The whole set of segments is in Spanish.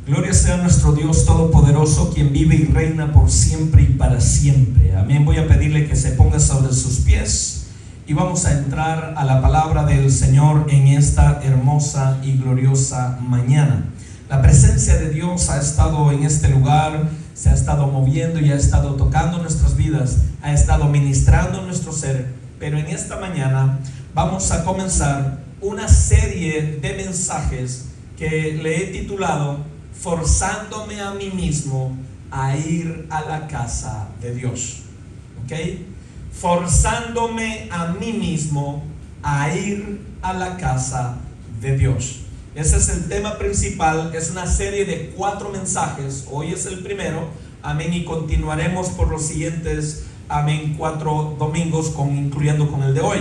Gloria sea nuestro Dios Todopoderoso, quien vive y reina por siempre y para siempre. Amén. Voy a pedirle que se ponga sobre sus pies y vamos a entrar a la palabra del Señor en esta hermosa y gloriosa mañana. La presencia de Dios ha estado en este lugar, se ha estado moviendo y ha estado tocando nuestras vidas, ha estado ministrando nuestro ser. Pero en esta mañana vamos a comenzar una serie de mensajes que le he titulado Forzándome a mí mismo a ir a la casa de Dios. ¿Ok? Forzándome a mí mismo a ir a la casa de Dios. Ese es el tema principal. Es una serie de 4 mensajes. Hoy es el primero. Amén. Y continuaremos por los siguientes, amén, 4 domingos, incluyendo con el de hoy.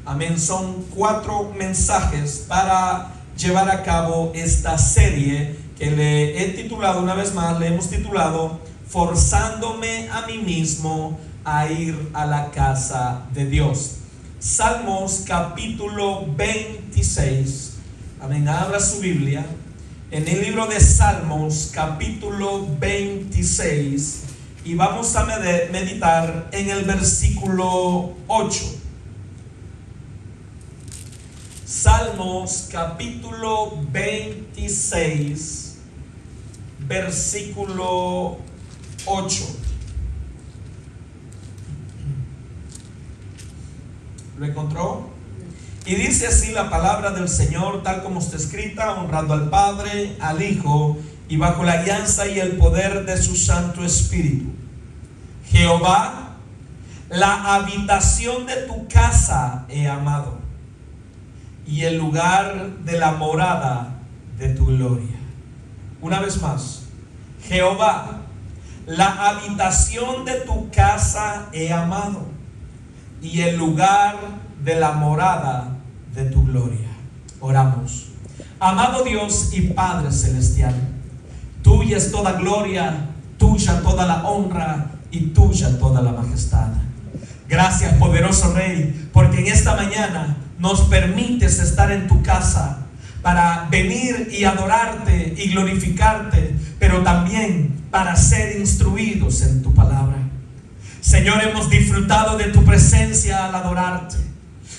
Amén. Son 4 mensajes para llevar a cabo esta serie que le he titulado, una vez más, le hemos titulado Forzándome a mí mismo a ir a la casa de Dios. Salmos capítulo 26. Amén. Abra su Biblia en el libro de Salmos capítulo 26 y vamos a meditar en el versículo 8. Salmos capítulo 26 versículo 8. ¿Lo encontró? Y dice así la palabra del Señor, tal como está escrita: honrando al Padre, al Hijo, y bajo la guianza y el poder de su Santo Espíritu. Jehová, la habitación de tu casa he amado, y el lugar de la morada de tu gloria. Una vez más, Jehová, la habitación de tu casa he amado, y el lugar de la morada de tu gloria. Oramos. Amado Dios y Padre celestial, tuya es toda gloria, tuya toda la honra y tuya toda la majestad. Gracias, poderoso Rey, porque en esta mañana nos permites estar en tu casa para venir y adorarte y glorificarte, pero también para ser instruidos en tu palabra. Señor, hemos disfrutado de tu presencia al adorarte.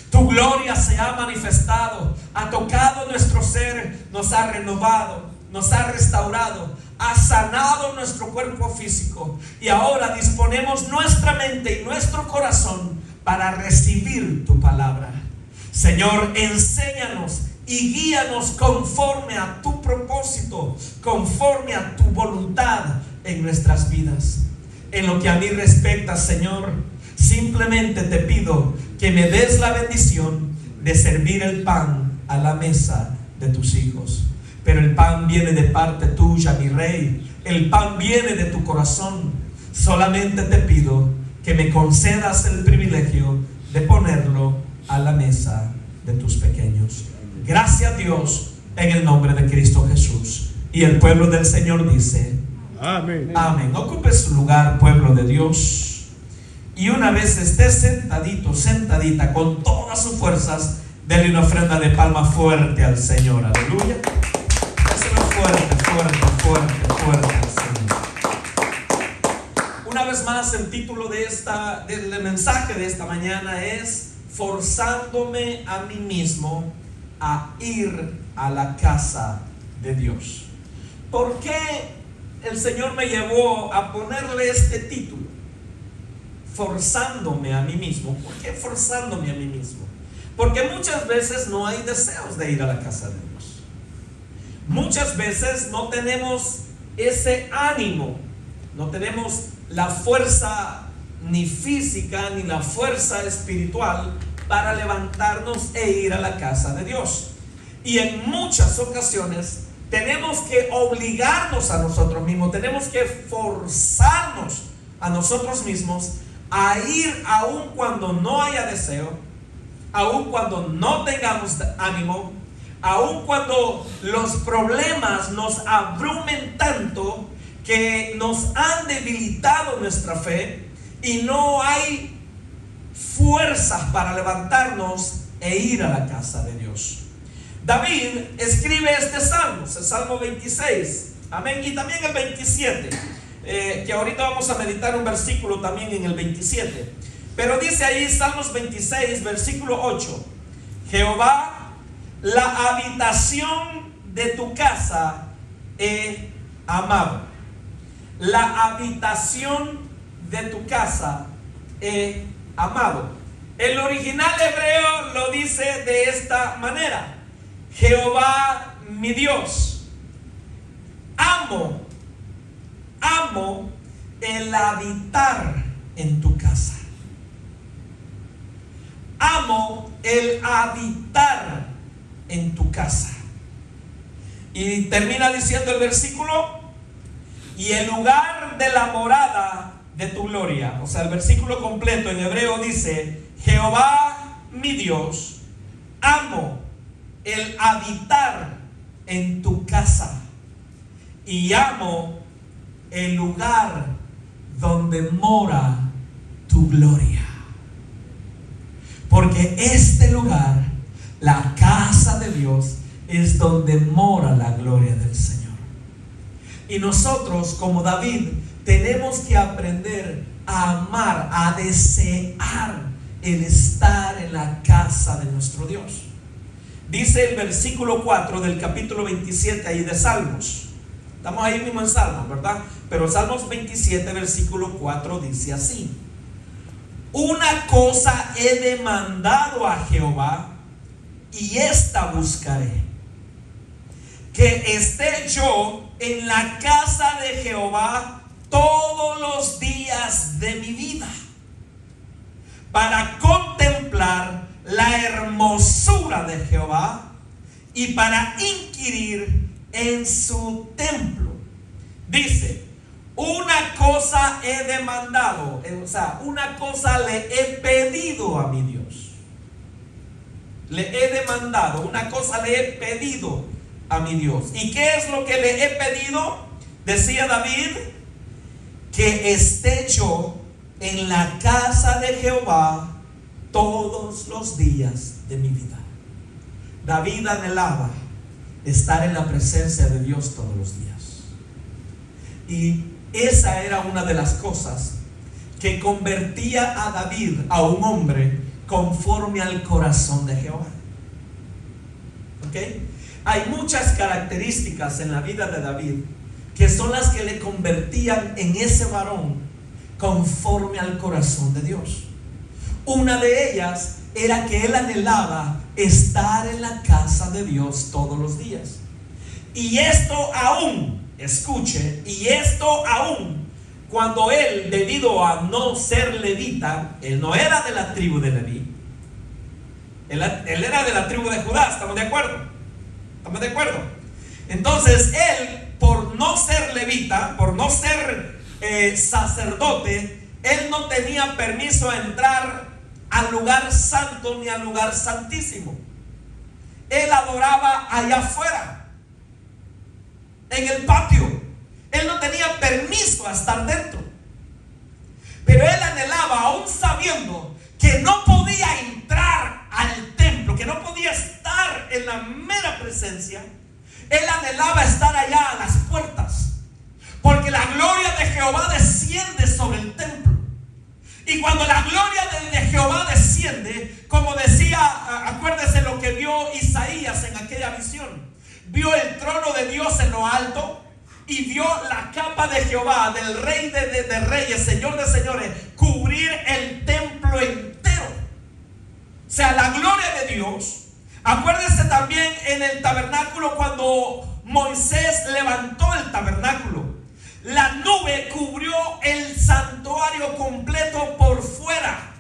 Tu gloria se ha manifestado, ha tocado nuestro ser, nos ha renovado, nos ha restaurado, ha sanado nuestro cuerpo físico, y ahora disponemos nuestra mente y nuestro corazón para recibir tu palabra. Señor, enséñanos y guíanos conforme a tu propósito, conforme a tu voluntad en nuestras vidas. En lo que a mí respecta, Señor, simplemente te pido que me des la bendición de servir el pan a la mesa de tus hijos. Pero el pan viene de parte tuya, mi Rey. El pan viene de tu corazón. Solamente te pido que me concedas el privilegio de ponerlo a la mesa de tus pequeños. Gracias, Dios, en el nombre de Cristo Jesús. Y el pueblo del Señor dice: amén. Amén. Ocupe su lugar, pueblo de Dios. Y una vez esté sentadito, sentadita, con todas sus fuerzas, denle una ofrenda de palma fuerte al Señor. Aleluya. Déselo fuerte, fuerte, fuerte, fuerte al Señor. Una vez más, el título del mensaje de esta mañana es Forzándome a mí mismo a ir a la casa de Dios. ¿Por qué el Señor me llevó a ponerle este título? Forzándome a mí mismo. ¿Por qué forzándome a mí mismo? Porque muchas veces no hay deseos de ir a la casa de Dios. Muchas veces no tenemos ese ánimo, no tenemos la fuerza ni física ni la fuerza espiritual para levantarnos e ir a la casa de Dios. Y en muchas ocasiones tenemos que obligarnos a nosotros mismos, tenemos que forzarnos a nosotros mismos a ir, aun cuando no haya deseo, aun cuando no tengamos ánimo, aun cuando los problemas nos abrumen tanto que nos han debilitado nuestra fe y no hay fuerzas para levantarnos e ir a la casa de Dios. David escribe este salmo, el Salmo 26, Amén. Y también el 27, que ahorita vamos a meditar un versículo también en el 27. Pero dice ahí Salmos 26, versículo 8: Jehová, la habitación de tu casa he amado. La habitación de tu casa he amado. El original hebreo lo dice de esta manera: Jehová mi Dios, amo el habitar en tu casa. Amo el habitar en tu casa. Y termina diciendo el versículo: y el lugar de la morada de tu gloria. O sea, el versículo completo en hebreo dice: Jehová mi Dios, amo el habitar en tu casa, y amo el lugar donde mora tu gloria. Porque este lugar, la casa de Dios, es donde mora la gloria del Señor. Y nosotros, como David, tenemos que aprender a amar, a desear el estar en la casa de nuestro Dios. Dice el versículo 4 del capítulo 27 ahí de Salmos. Estamos ahí mismo en Salmos, ¿verdad? Pero Salmos 27, versículo 4 dice así: una cosa he demandado a Jehová, y esta buscaré, que esté yo en la casa de Jehová todos los días de mi vida, para contemplar la hermosura de Jehová y para inquirir en su templo. Dice: una cosa he demandado, o sea, una cosa le he pedido a mi Dios. Le he demandado, una cosa le he pedido a mi Dios. ¿Y qué es lo que le he pedido? Decía David: que esté yo en la casa de Jehová todos los días de mi vida. David anhelaba estar en la presencia de Dios todos los días. Y esa era una de las cosas que convertía a David a un hombre conforme al corazón de Jehová. ¿Ok? Hay muchas características en la vida de David que son las que le convertían en ese varón conforme al corazón de Dios. Una de ellas era que él anhelaba estar en la casa de Dios todos los días. Y esto aún, escuche, y esto aún cuando él, debido a no ser levita, él no era de la tribu de Leví, él era de la tribu de Judá. ¿Estamos de acuerdo? ¿Estamos de acuerdo? Entonces él, por no ser levita, por no ser sacerdote, él no tenía permiso a entrar al lugar santo ni al lugar santísimo. Él adoraba allá afuera, en el patio. Él no tenía permiso a estar dentro. Pero él anhelaba, aún sabiendo que no podía entrar al templo, que no podía estar en la mera presencia, él anhelaba estar allá a las puertas, porque la gloria de Jehová desciende sobre el templo. Y cuando la gloria de Jehová desciende, como decía, acuérdese lo que vio Isaías en aquella visión. Vio el trono de Dios en lo alto y vio la capa de Jehová, del Rey de reyes, Señor de señores, cubrir el templo entero. O sea, la gloria de Dios. Acuérdese también en el tabernáculo, cuando Moisés levantó el tabernáculo, la nube cubrió el santuario completo por fuera.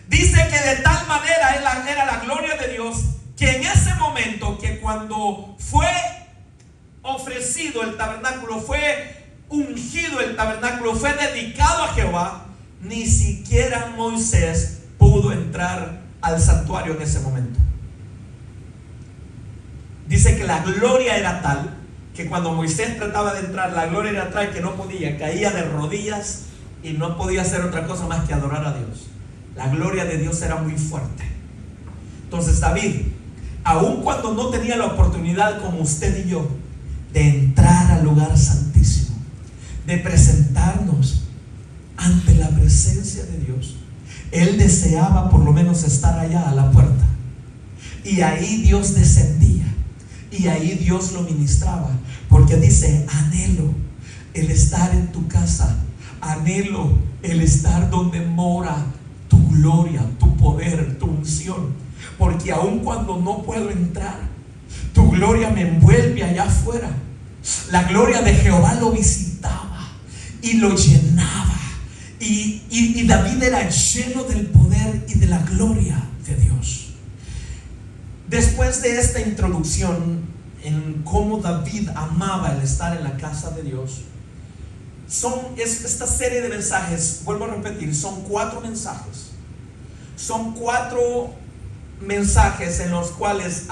Dice que de tal manera era la gloria de Dios, que en ese momento, que cuando fue ofrecido el tabernáculo, fue ungido el tabernáculo, fue dedicado a Jehová, ni siquiera Moisés pudo entrar al santuario en ese momento. Dice que la gloria era tal que cuando Moisés trataba de entrar, la gloria era tal que no podía, caía de rodillas y no podía hacer otra cosa más que adorar a Dios. La gloria de Dios era muy fuerte. Entonces David, aun cuando no tenía la oportunidad como usted y yo de entrar al lugar santísimo, de presentarnos ante la presencia de Dios. Él deseaba por lo menos estar allá a la puerta, y ahí Dios descendía, y ahí Dios lo ministraba, porque dice: anhelo el estar en tu casa, anhelo el estar donde mora tu gloria, tu poder, tu unción, porque aun cuando no puedo entrar, tu gloria me envuelve allá afuera. La gloria de Jehová lo visitaba y lo llenaba, y David era lleno del poder y de la gloria de Dios. Después de esta introducción en cómo David amaba el estar en la casa de Dios, esta serie de mensajes, vuelvo a repetir, son 4 mensajes. Son 4 mensajes en los cuales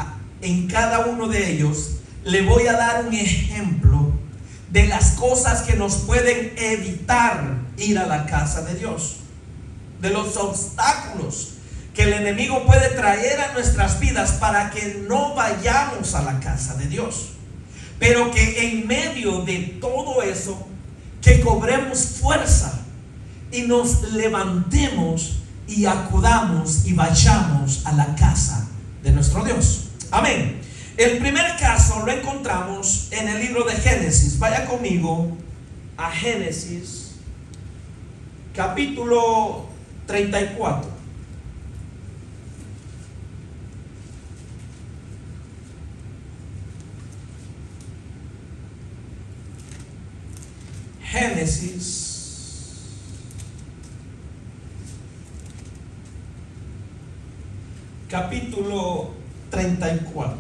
en cada uno de ellos le voy a dar un ejemplo de las cosas que nos pueden evitar ir a la casa de Dios, de los obstáculos que el enemigo puede traer a nuestras vidas para que no vayamos a la casa de Dios, pero que en medio de todo eso, que cobremos fuerza y nos levantemos y acudamos y vayamos a la casa de nuestro Dios. Amén. El primer caso lo encontramos en el libro de Génesis. Vaya conmigo a Génesis capítulo 34. Génesis capítulo 34.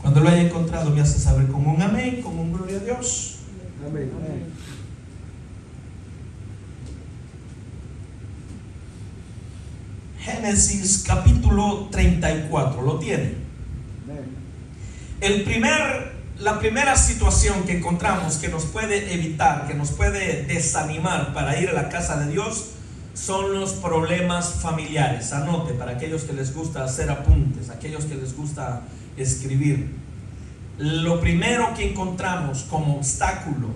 Cuando lo haya encontrado me hace saber con un amén, con un gloria a Dios. Amén. Génesis capítulo 34, ¿lo tiene? La primera situación que encontramos que nos puede evitar, que nos puede desanimar para ir a la casa de Dios, son los problemas familiares. Anote, para aquellos que les gusta hacer apuntes, aquellos que les gusta escribir. Lo primero que encontramos como obstáculo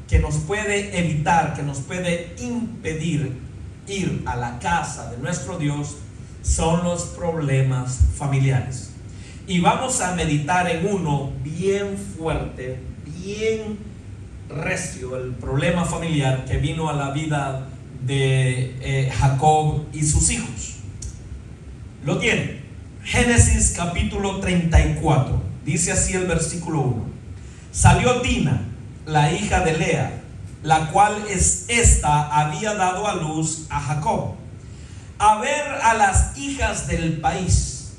que nos puede evitar, que nos puede impedir ir a la casa de nuestro Dios, son los problemas familiares. Y vamos a meditar en uno bien fuerte, bien recio, el problema familiar que vino a la vida de Jacob y sus hijos. Lo tiene. Génesis capítulo 34. Dice así el versículo 1. Salió Dina, la hija de Lea, la cual esta había dado a luz a Jacob, a ver a las hijas del país.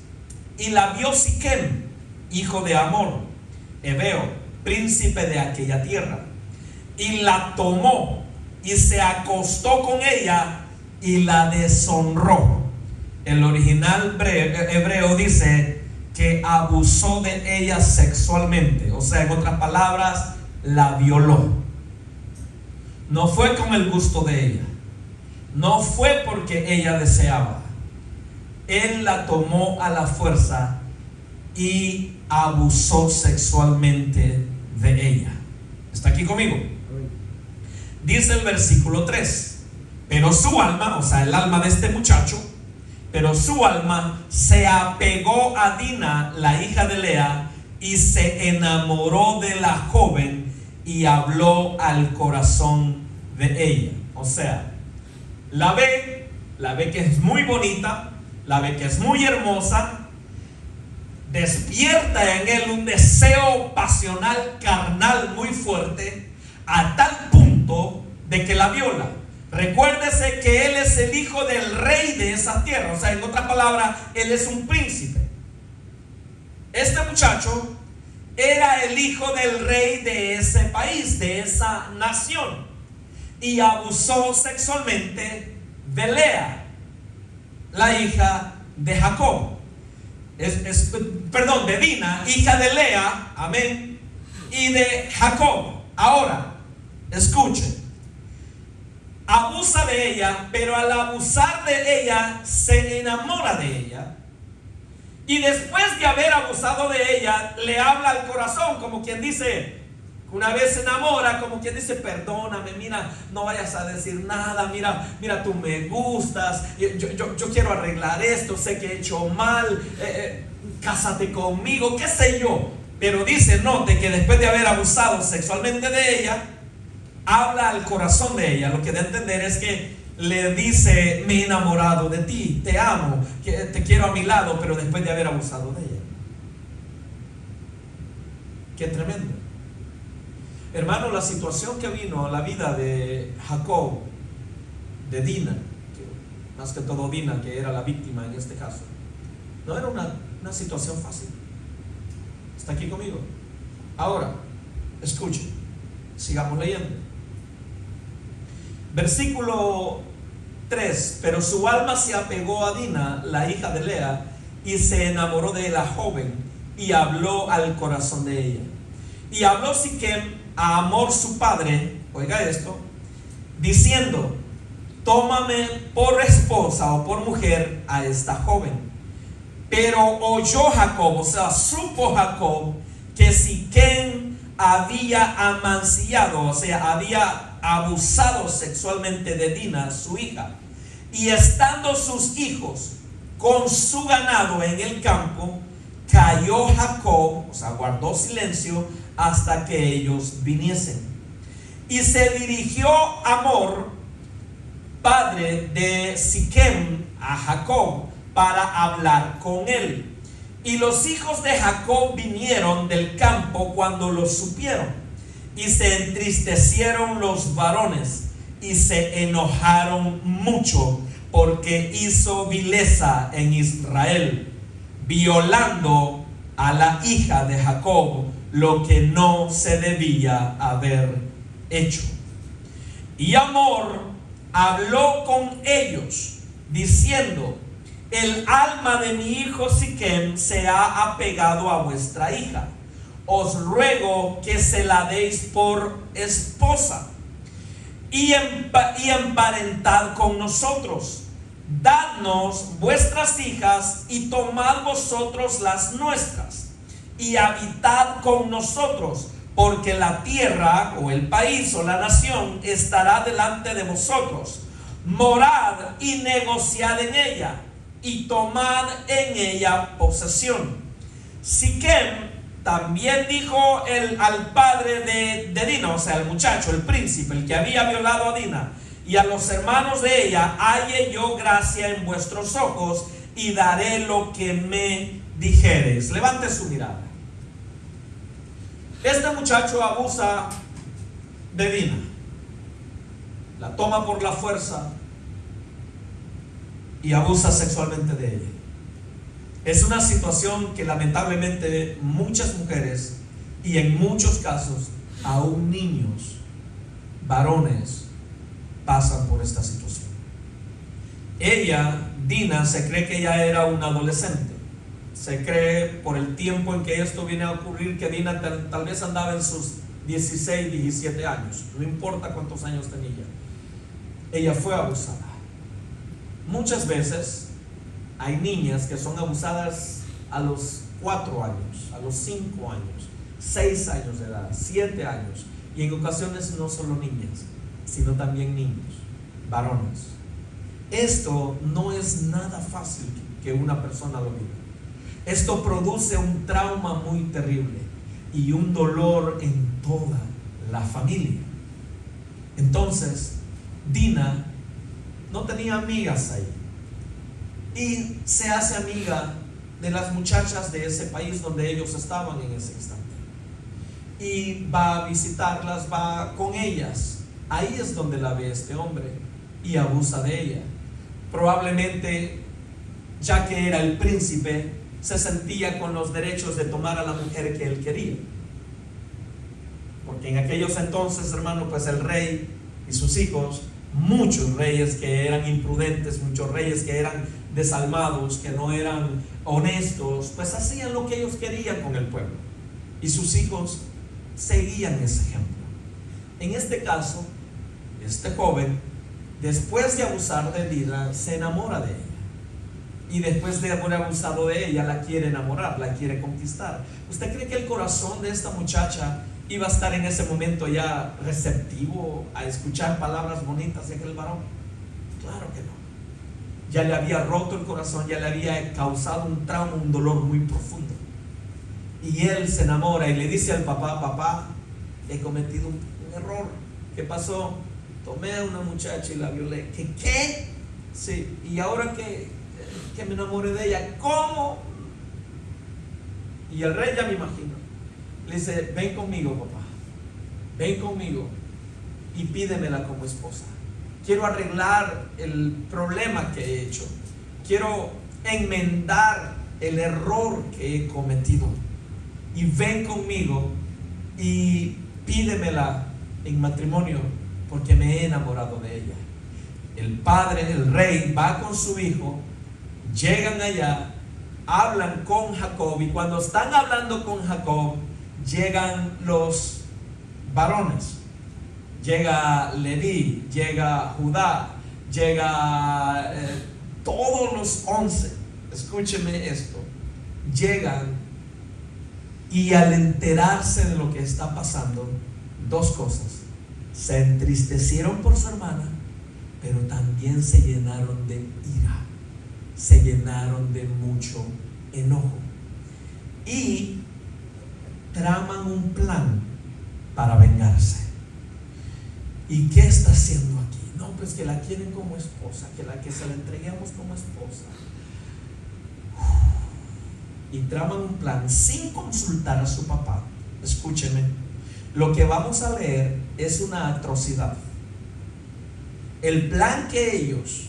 Y la vio Siquem, hijo de Amor, Hebeo, príncipe de aquella tierra, y la tomó y se acostó con ella y la deshonró. El original hebreo dice que abusó de ella sexualmente, o sea, en otras palabras, la violó. No fue con el gusto de ella, no fue porque ella deseaba. Él la tomó a la fuerza y abusó sexualmente de ella. ¿Está aquí conmigo? Dice el versículo 3: pero su alma, o sea, el alma de este muchacho, pero su alma se apegó a Dina, la hija de Lea, y se enamoró de la joven y habló al corazón de ella. O sea, la ve que es muy bonita, la ve que es muy hermosa, despierta en él un deseo pasional, carnal muy fuerte, a tal punto de que la viola. Recuérdese que él es el hijo del rey de esa tierra, o sea, en otras palabras, él es un príncipe. Este muchacho era el hijo del rey de ese país, de esa nación, y abusó sexualmente de Lea, la hija de Jacob, de Dina, hija de Lea, amén, y de Jacob. Ahora, escuchen, abusa de ella, pero al abusar de ella se enamora de ella, y después de haber abusado de ella le habla al corazón, como quien dice, una vez se enamora, como quien dice, perdóname, mira, no vayas a decir nada, mira, tú me gustas, yo quiero arreglar esto, sé que he hecho mal, cásate conmigo, qué sé yo. Pero dice, note que después de haber abusado sexualmente de ella, habla al corazón de ella. Lo que da a entender es que le dice, me he enamorado de ti, te amo, te quiero a mi lado, pero después de haber abusado de ella. Qué tremendo. Hermano, la situación que vino a la vida de Jacob, de Dina, que más que todo Dina, que era la víctima en este caso, no era una situación fácil. ¿Está aquí conmigo? Ahora, escuchen, sigamos leyendo. Versículo 3. Pero su alma se apegó a Dina, la hija de Lea, y se enamoró de la joven, y habló al corazón de ella. Y habló Siquem a Hamor su padre, oiga esto, diciendo, tómame por esposa o por mujer a esta joven. Pero oyó Jacob, o sea, supo Jacob que Siquem había amancillado, o sea, había abusado sexualmente de Dina, su hija. Y estando sus hijos con su ganado en el campo, cayó Jacob, o sea, guardó silencio hasta que ellos viniesen. Y se dirigió Hamor, padre de Siquem, a Jacob para hablar con él. Y los hijos de Jacob vinieron del campo cuando lo supieron, y se entristecieron los varones y se enojaron mucho, porque hizo vileza en Israel, violando a la hija de Jacob, lo que no se debía haber hecho. Y Hamor habló con ellos diciendo, el alma de mi hijo Siquem se ha apegado a vuestra hija. Os ruego que se la deis por esposa y emparentad con nosotros. Dadnos vuestras hijas y tomad vosotros las nuestras y habitad con nosotros, porque la tierra o el país o la nación estará delante de vosotros. Morad y negociad en ella y tomad en ella posesión. Siquem también dijo al padre de Dina, o sea, el muchacho, el príncipe, el que había violado a Dina, y a los hermanos de ella, halle yo gracia en vuestros ojos y daré lo que me dijeres. Levante su mirada. Este muchacho abusa de Dina, la toma por la fuerza y abusa sexualmente de ella. Es una situación que lamentablemente muchas mujeres, y en muchos casos aún niños, varones, pasan por esta situación. Ella, Dina, se cree que ella era una adolescente. Se cree, por el tiempo en que esto viene a ocurrir, que Dina tal vez andaba en sus 16, 17 años. No importa cuántos años tenía. Ella fue abusada. Muchas veces hay niñas que son abusadas a los 4 años, a los 5 años, 6 años de edad, 7 años. Y en ocasiones no solo niñas, sino también niños, varones. Esto no es nada fácil que una persona lo viva. Esto produce un trauma muy terrible y un dolor en toda la familia. Entonces, Dina no tenía amigas ahí y se hace amiga de las muchachas de ese país donde ellos estaban en ese instante, y va a visitarlas, va con ellas. Ahí es donde la ve este hombre y abusa de ella. Probablemente, ya que era el príncipe, se sentía con los derechos de tomar a la mujer que él quería, porque en aquellos entonces, hermano, pues el rey y sus hijos, muchos reyes que eran imprudentes, muchos reyes que eran desalmados, que no eran honestos, pues hacían lo que ellos querían con el pueblo, y sus hijos seguían ese ejemplo. En este caso, este joven después de abusar de Dina, se enamora de ella. Y después de haber abusado de ella, la quiere enamorar, la quiere conquistar. ¿Usted cree que el corazón de esta muchacha iba a estar en ese momento ya receptivo a escuchar palabras bonitas de aquel varón? Claro que no. Ya le había roto el corazón, ya le había causado un trauma, un dolor muy profundo. Y él se enamora y le dice al papá: papá, he cometido un error. ¿Qué pasó? Tomé a una muchacha y la violé. ¿Qué? Sí, y ahora que me enamoré de ella, ¿cómo? Y el rey, ya me imagino, le dice: ven conmigo, papá, ven conmigo y pídemela como esposa. Quiero arreglar el problema que he hecho, quiero enmendar el error que he cometido, y ven conmigo y pídemela en matrimonio, porque me he enamorado de ella. El padre, el rey, va con su hijo, llegan allá, hablan con Jacob, y cuando están hablando con Jacob, llegan los varones. Llega Leví, llega Judá, llega todos los 11. Escúcheme esto. Llegan, y al enterarse de lo que está pasando, dos cosas: se entristecieron por su hermana, pero también se llenaron de ira, se llenaron de mucho enojo, y traman un plan para vengarse. ¿Y qué está haciendo aquí? No, pues que la quieren como esposa, que se la entreguemos como esposa. Y traman un plan sin consultar a su papá. Escúcheme, lo que vamos a leer es una atrocidad. El plan que ellos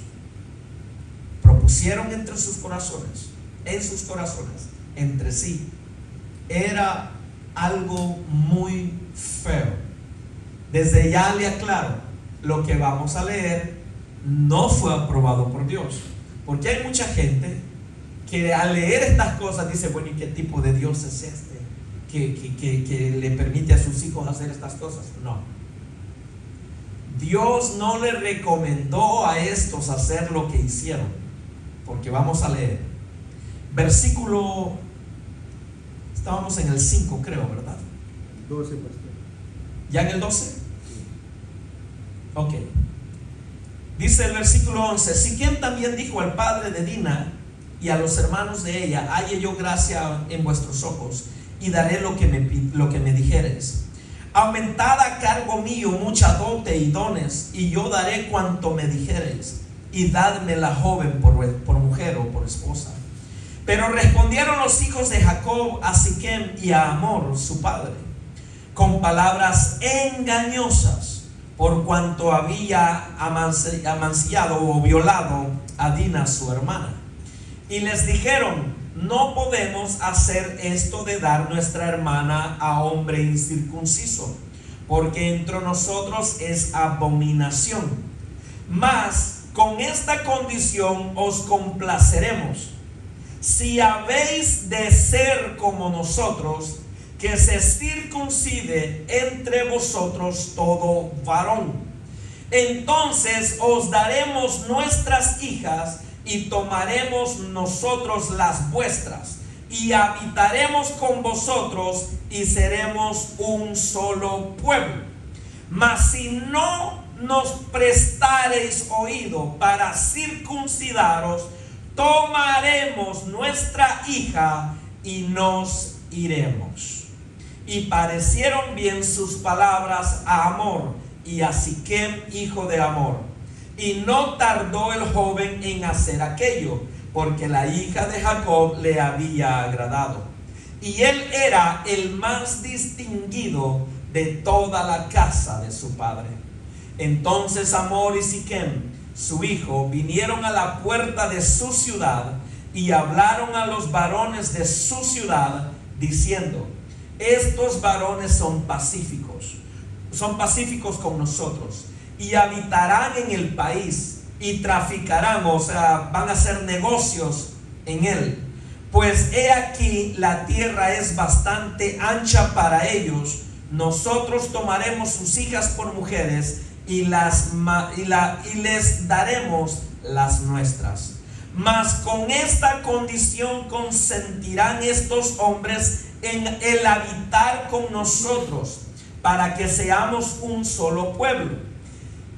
propusieron entre sus corazones, entre sí, era algo muy feo. Desde ya le aclaro, lo que vamos a leer no fue aprobado por Dios, porque hay mucha gente que al leer estas cosas dice: bueno, ¿y qué tipo de Dios es este que le permite a sus hijos hacer estas cosas? No, Dios no le recomendó a estos hacer lo que hicieron, porque vamos a leer versículo, estábamos en el 5, creo, ¿verdad? 12, pastor. ¿Ya en el 12? Ok. Dice el versículo 11: Siquem también dijo al padre de Dina y a los hermanos de ella: halle yo gracia en vuestros ojos, y daré lo que me dijereis. Aumentad a cargo mío mucha dote y dones, y yo daré cuanto me dijereis, y dadme la joven por mujer o por esposa. Pero respondieron los hijos de Jacob a Siquem y a Hamor su padre con palabras engañosas, por cuanto había amancillado o violado a Dina su hermana. Y les dijeron: no podemos hacer esto de dar nuestra hermana a hombre incircunciso, porque entre nosotros es abominación. Mas con esta condición os complaceremos: si habéis de ser como nosotros, que se circuncide entre vosotros todo varón. Entonces os daremos nuestras hijas, y tomaremos nosotros las vuestras, y habitaremos con vosotros, y seremos un solo pueblo. Mas si no nos prestareis oído para circuncidaros, tomaremos nuestra hija y nos iremos. Y parecieron bien sus palabras a Hamor y a Siquem, hijo de Hamor. Y no tardó el joven en hacer aquello, porque la hija de Jacob le había agradado, y él era el más distinguido de toda la casa de su padre. Entonces Hamor y Siquem, su hijo, vinieron a la puerta de su ciudad, y hablaron a los varones de su ciudad, diciendo: estos varones son pacíficos con nosotros, y habitarán en el país, y traficarán, o sea, van a hacer negocios en él. Pues he aquí, la tierra es bastante ancha para ellos. Nosotros tomaremos sus hijas por mujeres, y les daremos las nuestras. Mas con esta condición consentirán estos hombres en el habitar con nosotros, para que seamos un solo pueblo,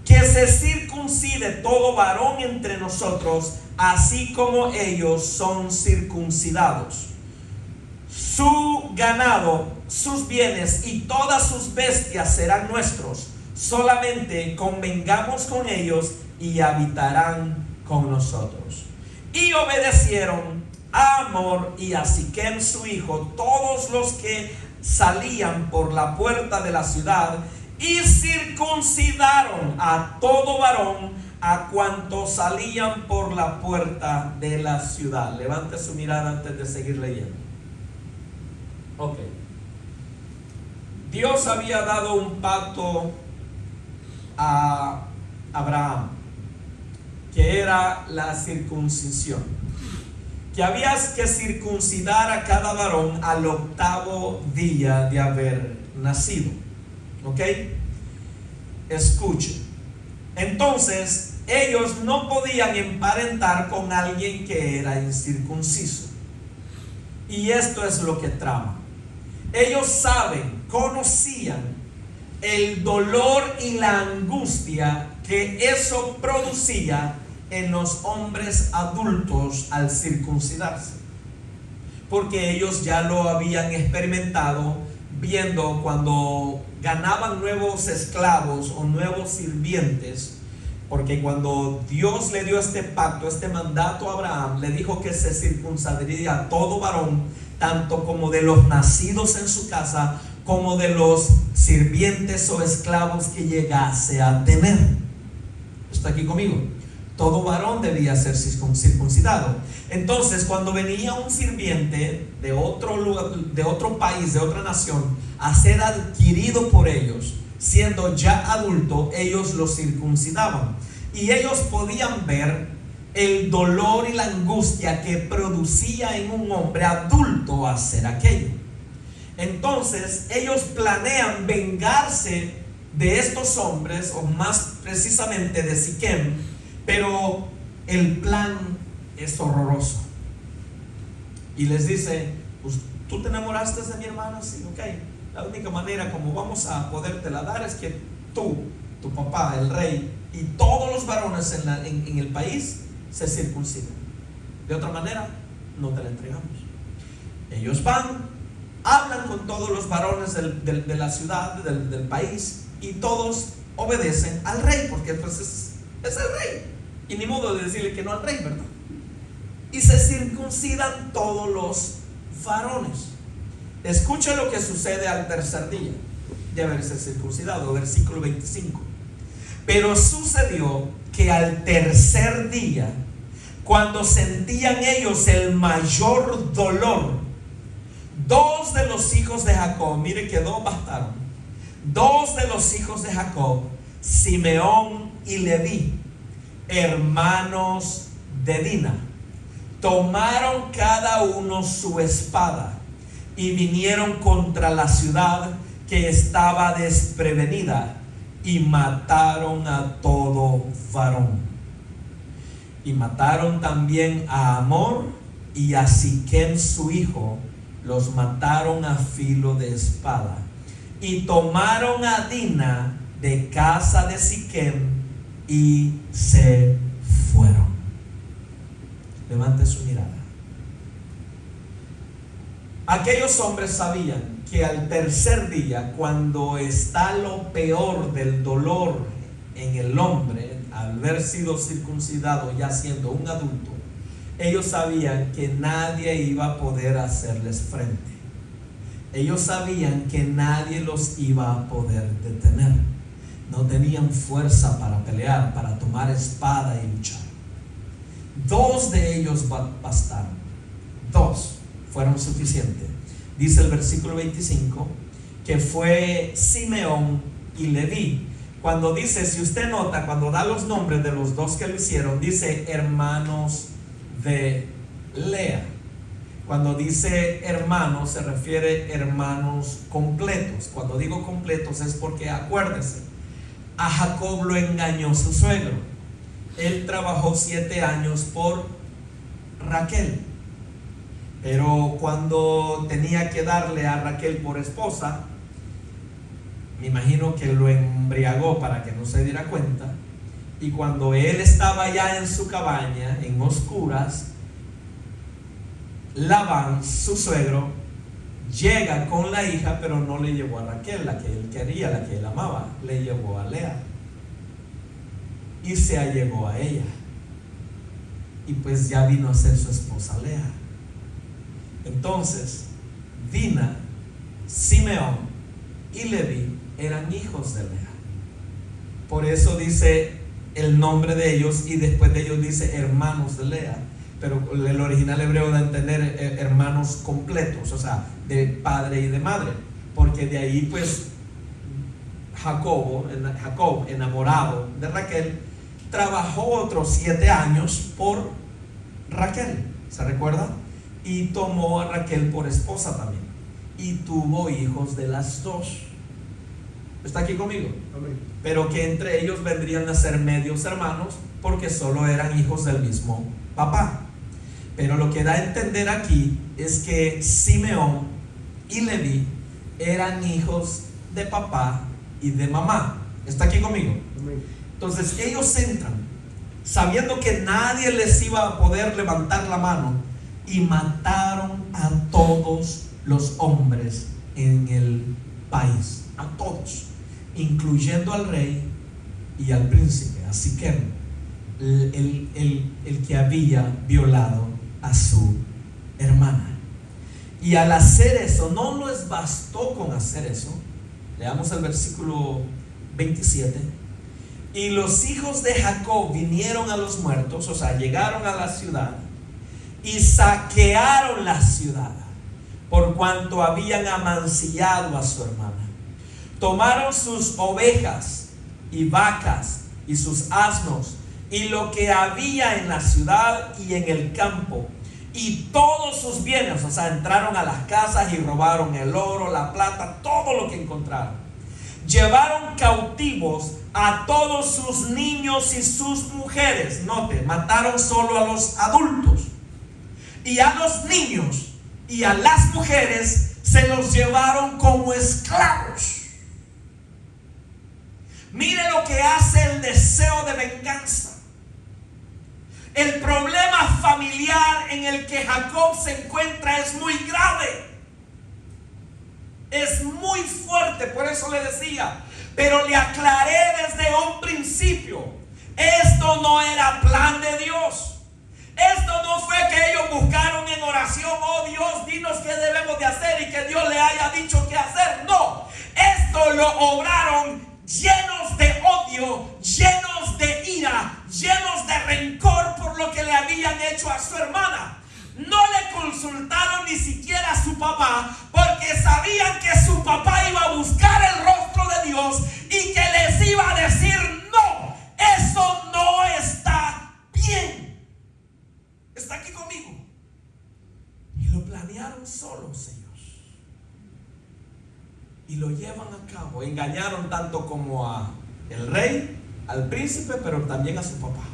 que se circuncide todo varón entre nosotros, así como ellos son circuncidados. Su ganado, sus bienes y todas sus bestias serán nuestros. Solamente convengamos con ellos y habitarán con nosotros. Y obedecieron a Hamor y a Siquem su hijo todos los que salían por la puerta de la ciudad, y circuncidaron a todo varón a cuantos salían por la puerta de la ciudad. Levante su mirada antes de seguir leyendo. Ok. Dios había dado un pacto a Abraham, que era la circuncisión, que habías que circuncidar a cada varón al 8º día de haber nacido. ¿Ok? Escuchen. Entonces, ellos no podían emparentar con alguien que era incircunciso. Y esto es lo que trama. Ellos saben, conocían el dolor y la angustia que eso producía en los hombres adultos al circuncidarse, porque ellos ya lo habían experimentado viendo cuando ganaban nuevos esclavos o nuevos sirvientes, porque cuando Dios le dio este pacto, este mandato a Abraham, le dijo que se circuncidaría a todo varón, tanto como de los nacidos en su casa, como de los sirvientes o esclavos que llegase a tener. ¿Está aquí conmigo? Todo varón debía ser circuncidado. Entonces, cuando venía un sirviente de otro lugar, de otro país, de otra nación, a ser adquirido por ellos, siendo ya adulto, ellos lo circuncidaban. Y ellos podían ver el dolor y la angustia que producía en un hombre adulto hacer aquello. Entonces, ellos planean vengarse de estos hombres, o más precisamente de Siquem, pero el plan es horroroso. Y les dice: pues, ¿tú te enamoraste de mi hermana? Sí, ok. La única manera como vamos a podértela dar es que tú, tu papá, el rey, y todos los varones en el país se circunciden. De otra manera, no te la entregamos. Ellos van, hablan con todos los varones de la ciudad, del país, y todos obedecen al rey, porque pues es el rey. Y ni modo de decirle que no al rey, ¿verdad? Y se circuncidan todos los varones. Escucha lo que sucede al tercer día de haberse circuncidado, versículo 25. Pero sucedió que al tercer día, cuando sentían ellos el mayor dolor, dos de los hijos de Jacob, mire que dos bastaron, dos de los hijos de Jacob, Simeón y Leví, hermanos de Dina, tomaron cada uno su espada y vinieron contra la ciudad que estaba desprevenida y mataron a todo varón. Y mataron también a Hamor y a Siquem su hijo, los mataron a filo de espada. Y tomaron a Dina de casa de Siquem y se fueron. Levante su mirada. Aquellos hombres sabían que al tercer día, cuando está lo peor del dolor en el hombre, al haber sido circuncidado ya siendo un adulto, ellos sabían que nadie iba a poder hacerles frente. Ellos sabían que nadie los iba a poder detener. No tenían fuerza para pelear, para tomar espada y luchar. Dos de ellos bastaron. Dos fueron suficientes. Dice el versículo 25 que fue Simeón y Leví. Cuando dice, si usted nota, cuando da los nombres de los dos que lo hicieron, dice hermanos de Lea. Cuando dice hermanos, se refiere hermanos completos. Cuando digo completos es porque, acuérdense, a Jacob lo engañó su suegro. Él trabajó 7 años por Raquel, pero cuando tenía que darle a Raquel por esposa, me imagino que lo embriagó para que no se diera cuenta, y cuando él estaba ya en su cabaña en oscuras, Labán, su suegro, llega con la hija, pero no le llevó a Raquel, la que él quería, la que él amaba, le llevó a Lea y se allegó a ella, y pues ya vino a ser su esposa Lea. Entonces Dina, Simeón y Leví eran hijos de Lea. Por eso dice el nombre de ellos, y después de ellos dice hermanos de Lea, pero el original hebreo da a entender hermanos completos, o sea, de padre y de madre, porque de ahí pues Jacob, enamorado de Raquel, trabajó otros 7 años por Raquel, ¿se recuerda? Y tomó a Raquel por esposa también, y tuvo hijos de las dos. ¿Está aquí conmigo? Amén. Pero que entre ellos vendrían a ser medios hermanos, porque solo eran hijos del mismo papá. Pero lo que da a entender aquí es que Simeón y Leví eran hijos de papá y de mamá. ¿Está aquí conmigo? Amén. Entonces ellos entran sabiendo que nadie les iba a poder levantar la mano, y mataron a todos los hombres en el país, a todos, incluyendo al rey y al príncipe, a Siquem, el que había violado a su hermana. Y al hacer eso, no les bastó con hacer eso. Leamos el versículo 27. Y los hijos de Jacob vinieron a los muertos, o sea, llegaron a la ciudad y saquearon la ciudad, por cuanto habían amancillado a su hermana. Tomaron sus ovejas y vacas y sus asnos y lo que había en la ciudad y en el campo, y todos sus bienes, o sea, entraron a las casas y robaron el oro, la plata, todo lo que encontraron. Llevaron cautivos a todos sus niños y sus mujeres. Note, mataron solo a los adultos, y a los niños y a las mujeres se los llevaron como esclavos. Mire lo que hace el deseo de venganza. El problema familiar en el que Jacob se encuentra es muy grave, es muy fuerte. Por eso le decía, pero le aclaré desde un principio, esto no era plan de Dios. Esto no fue que ellos buscaron en oración, oh Dios, dinos qué debemos de hacer, y que Dios le haya dicho qué hacer. No, esto lo obraron llenos de odio, llenos de ira, llenos de rencor por lo que le habían hecho a su hermana. No le consultaron ni siquiera a su papá, porque sabían que su papá iba a buscar el rostro de Dios y que les iba a decir: no, eso no está bien. ¿Está aquí conmigo? Y lo planearon solos ellos, y lo llevan a cabo. Engañaron tanto como a el rey, al príncipe, pero también a su papá.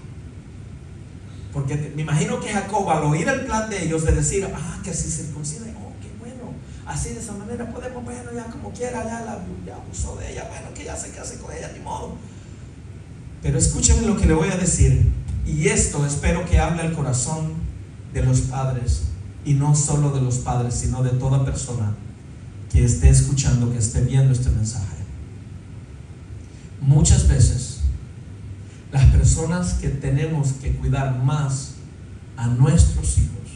Porque me imagino que Jacob, al oír el plan de ellos de decir, que si circunciden, qué bueno, así de esa manera podemos, bueno, ya como quiera, ya abusó de ella, bueno, que ya sé qué hace con ella, ni modo. Pero escúchenme lo que le voy a decir, y esto espero que hable al corazón de los padres, y no solo de los padres, sino de toda persona que esté escuchando, que esté viendo este mensaje. Muchas veces las personas que tenemos que cuidar más a nuestros hijos,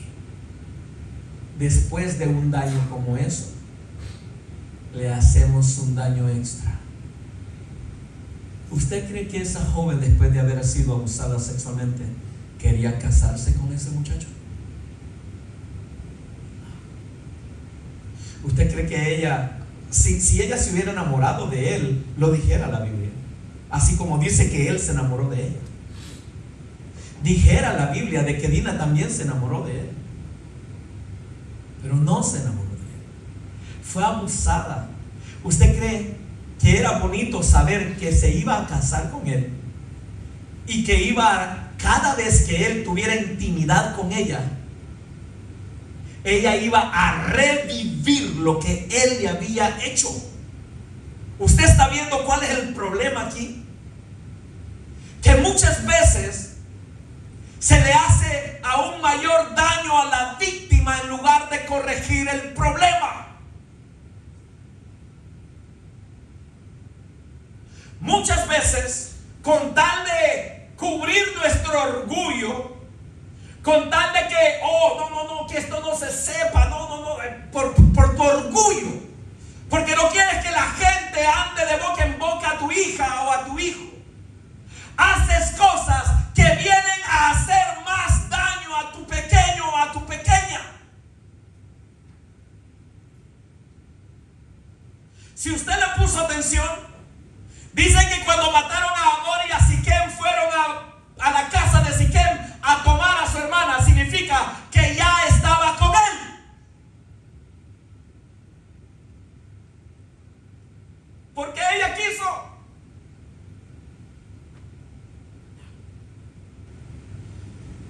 después de un daño como eso, le hacemos un daño extra. ¿Usted cree que esa joven, después de haber sido abusada sexualmente, quería casarse con ese muchacho? ¿Usted cree que ella, si ella se hubiera enamorado de él, lo dijera la Biblia? Así como dice que él se enamoró de ella. Dijera la Biblia de que Dina también se enamoró de él. Pero no se enamoró de él. Fue abusada. ¿Usted cree que era bonito saber que se iba a casar con él y que iba, cada vez que él tuviera intimidad con ella iba a revivir lo que él le había hecho. ¿Usted está viendo cuál es el problema aquí? Que muchas veces se le hace aún mayor daño a la víctima en lugar de corregir el problema. Muchas veces, con tal de cubrir nuestro orgullo, con tal de que, no, que esto no se sepa, por tu orgullo, porque no quieres que la gente ande de boca en boca a tu hija o a tu hijo, haces cosas que vienen a hacer más daño a tu pequeño o a tu pequeña. Si usted le puso atención, dice que cuando mataron a Hamor y a Siquem fueron a la casa de Siquem a tomar a su hermana. Significa que ya estaba con él. Porque ella quiso.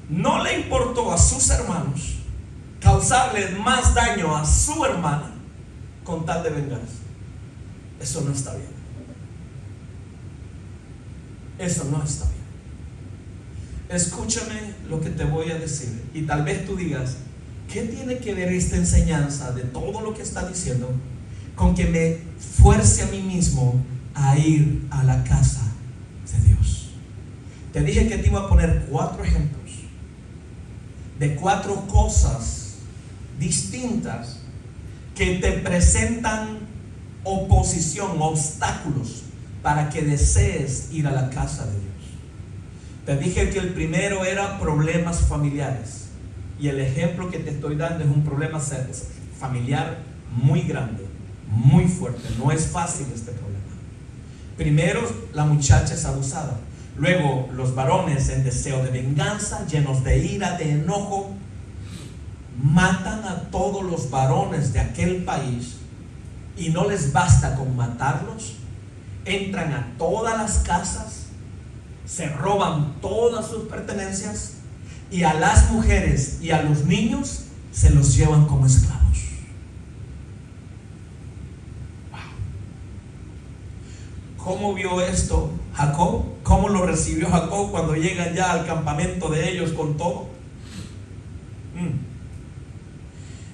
No le importó a sus hermanos causarle más daño a su hermana con tal de vengarse. Eso no está bien. Eso no está bien. Escúchame lo que te voy a decir. Y tal vez tú digas, ¿qué tiene que ver esta enseñanza de todo lo que está diciendo con que me fuerce a mí mismo a ir a la casa de Dios? Te dije que te iba a poner 4 ejemplos de 4 cosas distintas que te presentan oposición, obstáculos para que desees ir a la casa de Dios. Te dije que el primero era problemas familiares, y el ejemplo que te estoy dando es un problema familiar muy grande, muy fuerte. No es fácil este problema. Primero, la muchacha es abusada. Luego, los varones en deseo de venganza, llenos de ira, de enojo, matan a todos los varones de aquel país, y no les basta con matarlos. Entran a todas las casas, se roban todas sus pertenencias, y a las mujeres y a los niños se los llevan como esclavos. Wow. ¿Cómo vio esto Jacob? ¿Cómo lo recibió Jacob cuando llegan ya al campamento de ellos con todo?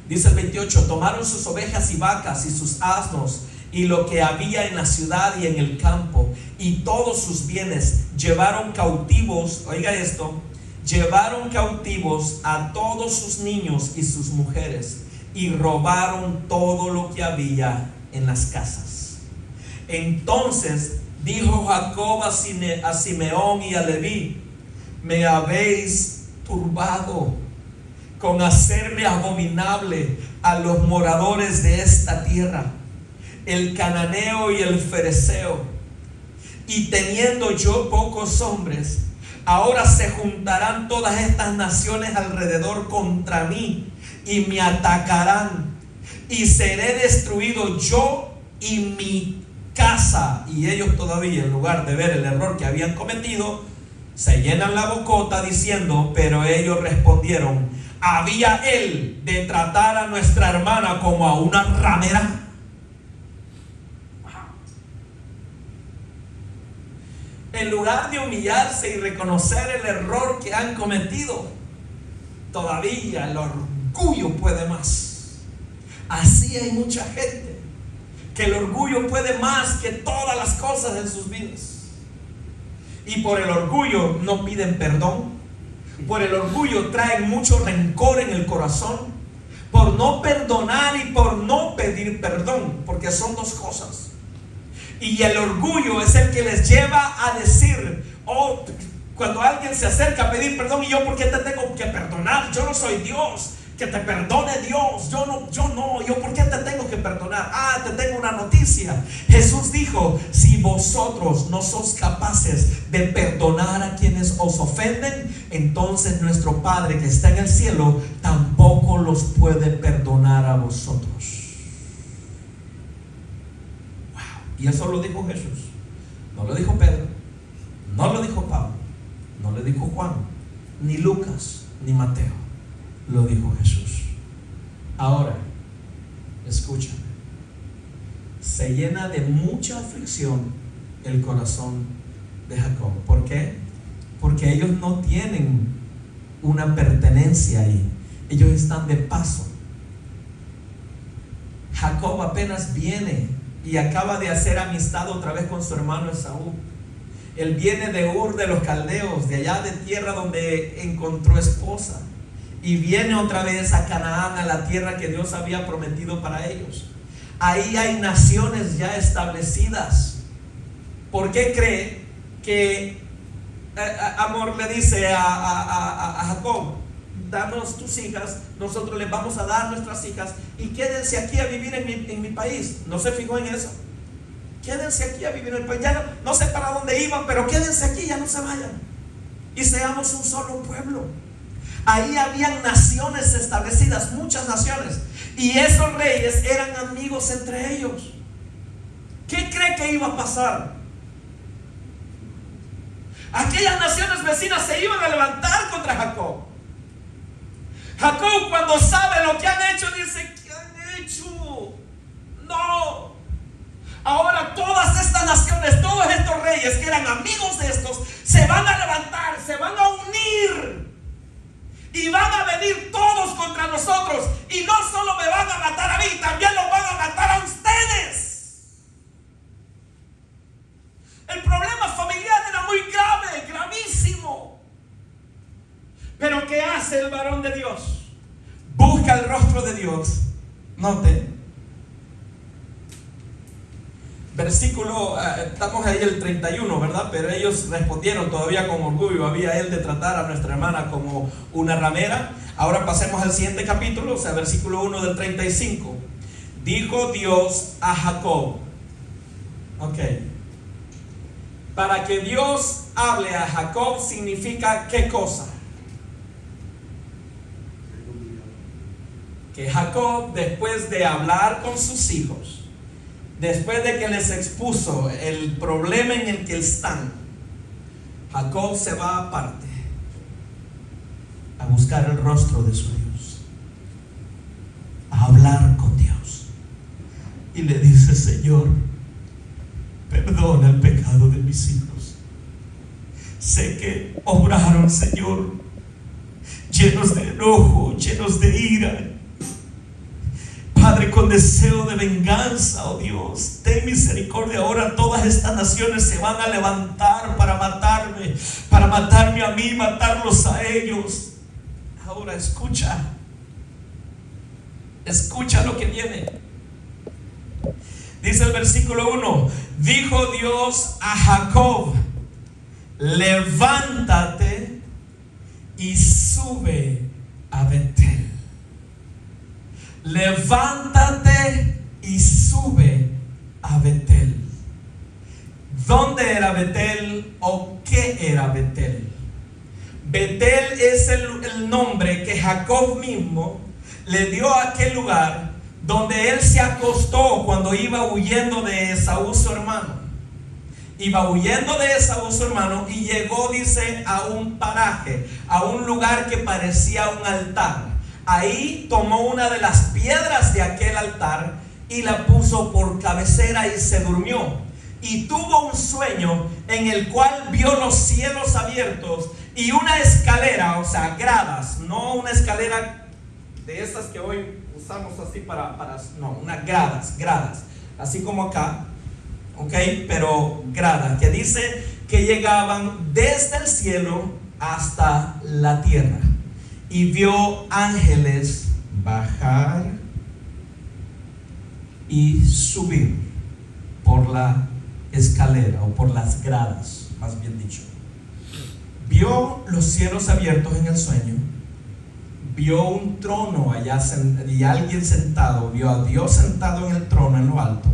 Dice el 28, tomaron sus ovejas y vacas y sus asnos y lo que había en la ciudad y en el campo, y todos sus bienes. Llevaron cautivos, oiga esto, llevaron cautivos a todos sus niños y sus mujeres, y robaron todo lo que había en las casas. Entonces dijo Jacob a Simeón y a Leví: me habéis turbado con hacerme abominable a los moradores de esta tierra, el cananeo y el fereceo, y teniendo yo pocos hombres, ahora se juntarán todas estas naciones alrededor contra mí y me atacarán, y seré destruido yo y mi casa. Y ellos todavía, en lugar de ver el error que habían cometido, se llenan la bocota diciendo, pero ellos respondieron: ¿había él de tratar a nuestra hermana como a una ramera? En lugar de humillarse y reconocer el error que han cometido, todavía el orgullo puede más. Así hay mucha gente que el orgullo puede más que todas las cosas en sus vidas, y por el orgullo no piden perdón. Por el orgullo traen mucho rencor en el corazón, por no perdonar y por no pedir perdón, porque son 2 cosas. Y el orgullo es el que les lleva a decir, cuando alguien se acerca a pedir perdón, ¿y yo por qué te tengo que perdonar? Yo no soy Dios, que te perdone Dios. Yo por qué te tengo que perdonar. Te tengo una noticia. Jesús dijo: si vosotros no sois capaces de perdonar a quienes os ofenden, entonces nuestro Padre que está en el cielo tampoco los puede perdonar a vosotros. Y eso lo dijo Jesús. No lo dijo Pedro, no lo dijo Pablo, no lo dijo Juan, ni Lucas, ni Mateo. Lo dijo Jesús. Ahora, escúchame. Se llena de mucha aflicción el corazón de Jacob. ¿Por qué? Porque ellos no tienen una pertenencia ahí. Ellos están de paso. Jacob apenas viene y acaba de hacer amistad otra vez con su hermano Esaú. Él viene de Ur de los Caldeos, de allá de tierra donde encontró esposa, y viene otra vez a Canaán, a la tierra que Dios había prometido para ellos. Ahí hay naciones ya establecidas. ¿Por qué cree que Amor le dice a Jacob: danos tus hijas, nosotros les vamos a dar nuestras hijas y quédense aquí a vivir en mi país? ¿No se fijó en eso? Quédense aquí a vivir en el país. Ya no sé para dónde iban, pero quédense aquí, ya no se vayan, y seamos un solo pueblo. Ahí habían naciones establecidas, muchas naciones, y esos reyes eran amigos entre ellos. ¿Qué cree que iba a pasar? Aquellas naciones vecinas se iban a levantar contra Jacob. Jacob, cuando sabe lo que han hecho, dice: ¿qué han hecho? No. Ahora todas estas naciones, todos estos reyes que eran amigos de estos, se van a levantar, se van a unir, y van a venir todos contra nosotros. Y no solo me van a matar a mí, también los van a matar a ustedes. El problema familiar era muy grave, gravísimo. Pero ¿qué hace el varón de Dios? Busca el rostro de Dios. Note, versículo, estamos ahí el 31, ¿verdad? Pero ellos respondieron todavía con orgullo. Había él de tratar a nuestra hermana como una ramera. Ahora pasemos al siguiente capítulo, o sea, versículo 1 del 35. Dijo Dios a Jacob. Ok. Para que Dios hable a Jacob significa ¿qué cosa? Que Jacob, después de hablar con sus hijos, después de que les expuso el problema en el que están, Jacob se va aparte a buscar el rostro de su Dios, a hablar con Dios, y le dice: Señor, perdona el pecado de mis hijos. Sé que obraron, Señor, llenos de enojo, llenos de ira, Padre, con deseo de venganza. Oh Dios, ten misericordia. Ahora todas estas naciones se van a levantar para matarme a mí, matarlos a ellos. Ahora escucha lo que viene. Dice el versículo 1: dijo Dios a Jacob: levántate y sube a Betel. Levántate y sube a Betel. ¿Dónde era Betel o qué era Betel? Betel es el nombre que Jacob mismo le dio a aquel lugar donde él se acostó cuando iba huyendo de Esaú su hermano. Iba huyendo de Esaú su hermano y llegó, dice, a un paraje, a un lugar que parecía un altar. Ahí tomó una de las piedras de aquel altar y la puso por cabecera y se durmió. Y tuvo un sueño en el cual vio los cielos abiertos y una escalera, o sea, gradas, no una escalera de esas que hoy usamos así no, unas gradas, así como acá, ok, pero gradas, que dice que llegaban desde el cielo hasta la tierra. Y vio ángeles bajar y subir por la escalera, o por las gradas, más bien dicho. Vio los cielos abiertos en el sueño, vio un trono allá y alguien sentado, vio a Dios sentado en el trono en lo alto,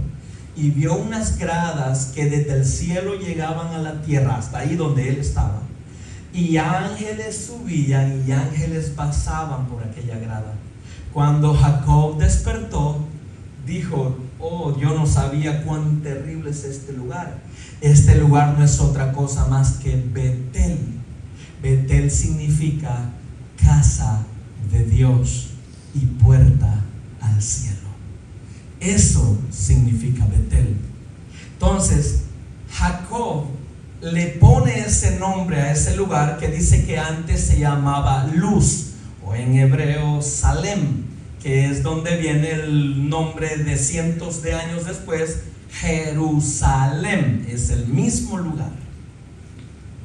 y vio unas gradas que desde el cielo llegaban a la tierra, hasta ahí donde él estaba. Y ángeles subían y ángeles pasaban por aquella grada. Cuando Jacob despertó, dijo: oh, yo no sabía cuán terrible es este lugar. Este lugar no es otra cosa más que Betel. Betel significa casa de Dios y puerta al cielo. Eso significa Betel. Entonces Jacob le pone ese nombre a ese lugar que dice que antes se llamaba Luz, o en hebreo Salem, que es donde viene el nombre de cientos de años después, Jerusalén. Es el mismo lugar.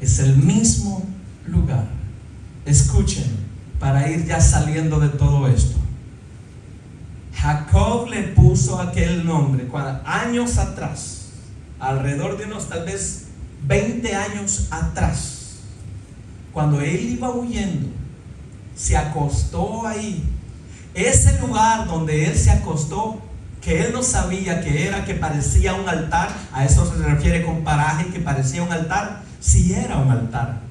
Es el mismo lugar. Escuchen, para ir ya saliendo de todo esto. Jacob le puso aquel nombre años atrás, alrededor de unos tal vez 20 años atrás, cuando él iba huyendo, se acostó ahí. Ese lugar donde él se acostó, que él no sabía que era, que parecía un altar, a eso se refiere con paraje, que parecía un altar. Sí, era un altar.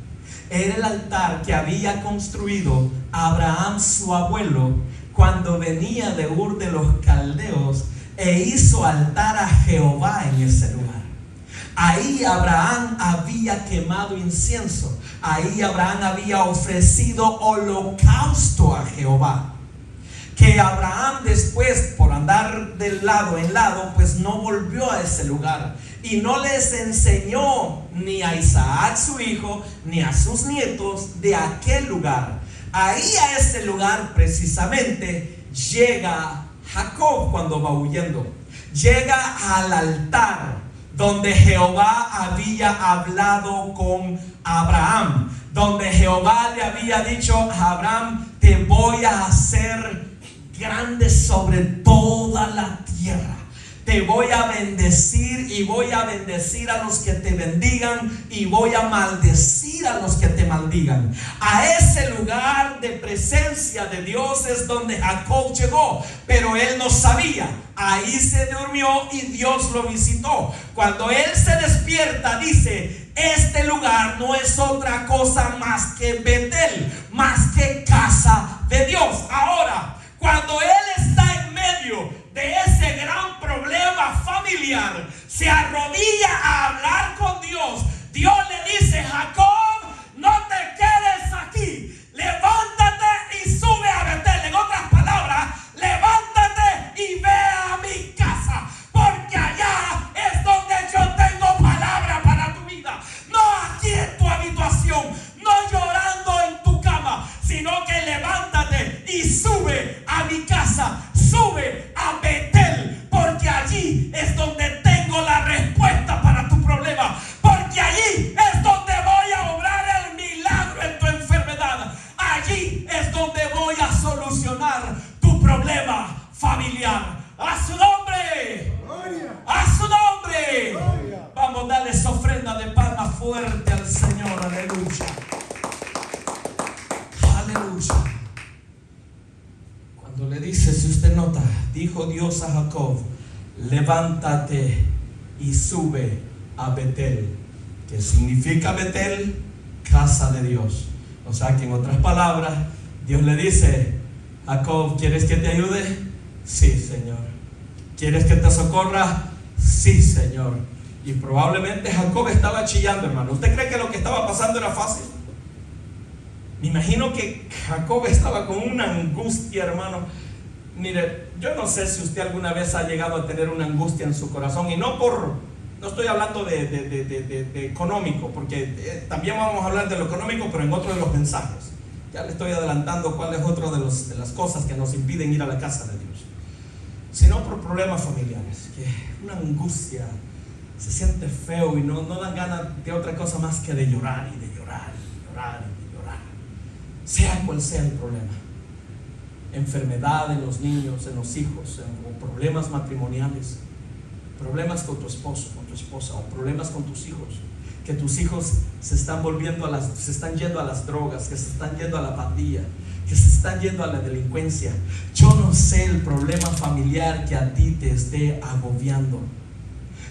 Era el altar que había construido Abraham, su abuelo, cuando venía de Ur de los Caldeos, e hizo altar a Jehová en ese lugar. Ahí Abraham había quemado incienso. Ahí Abraham había ofrecido holocausto a Jehová. Que Abraham después, por andar de lado en lado, pues no volvió a ese lugar y no les enseñó ni a Isaac su hijo ni a sus nietos de aquel lugar. Ahí a ese lugar precisamente llega Jacob cuando va huyendo. Llega al altar donde Jehová había hablado con Abraham, donde Jehová le había dicho a Abraham: te voy a hacer grande sobre toda la tierra. Te voy a bendecir y voy a bendecir a los que te bendigan y voy a maldecir a los que te maldigan. A ese lugar de presencia de Dios es donde Jacob llegó, pero él no sabía. Ahí se durmió y Dios lo visitó. Cuando él se despierta, dice: este lugar no es otra cosa más que Betel, más que casa de Dios. Ahora, cuando él está en medio de ese gran problema familiar, se arrodilla a hablar con Dios. Dios le dice: Jacob, no te quedes aquí, levántate y sube a Betel. En otras palabras, levántate y ve a mi casa, porque allá es donde yo tengo palabra para tu vida. No aquí en tu habitación, no llorando en tu cama, sino que levántate y sube a mi casa, sube a Betel, porque allí es donde tengo la respuesta para tu problema, porque allí es donde voy a obrar el milagro en tu enfermedad, allí es donde voy a solucionar tu problema familiar. ¡A su nombre! ¡A su nombre! Vamos a darle esa ofrenda de palma fuerte al Señor. Aleluya. Aleluya. Cuando le dice, si usted nota, dijo Dios a Jacob: levántate y sube a Betel, que significa Betel, casa de Dios. O sea que en otras palabras, Dios le dice: Jacob, ¿quieres que te ayude? Sí, Señor. ¿Quieres que te socorra? Sí, Señor. Y probablemente Jacob estaba chillando, hermano. ¿Usted cree que lo que estaba pasando era fácil? Me imagino que Jacob estaba con una angustia, hermano. Mire, yo no sé si usted alguna vez ha llegado a tener una angustia en su corazón, y no estoy hablando de económico, porque también vamos a hablar de lo económico, pero en otro de los mensajes. Ya le estoy adelantando cuál es otro de las cosas que nos impiden ir a la casa de Dios. Sino por problemas familiares, que una angustia, se siente feo y no dan ganas de otra cosa más que de llorar y de llorar y de llorar y de llorar. Sea cual sea el problema, enfermedad en los niños, en los hijos, o problemas matrimoniales, problemas con tu esposo, con tu esposa, o problemas con tus hijos, que tus hijos se están yendo a las drogas, que se están yendo a la pandilla, que se están yendo a la delincuencia. Yo no sé el problema familiar que a ti te esté agobiando,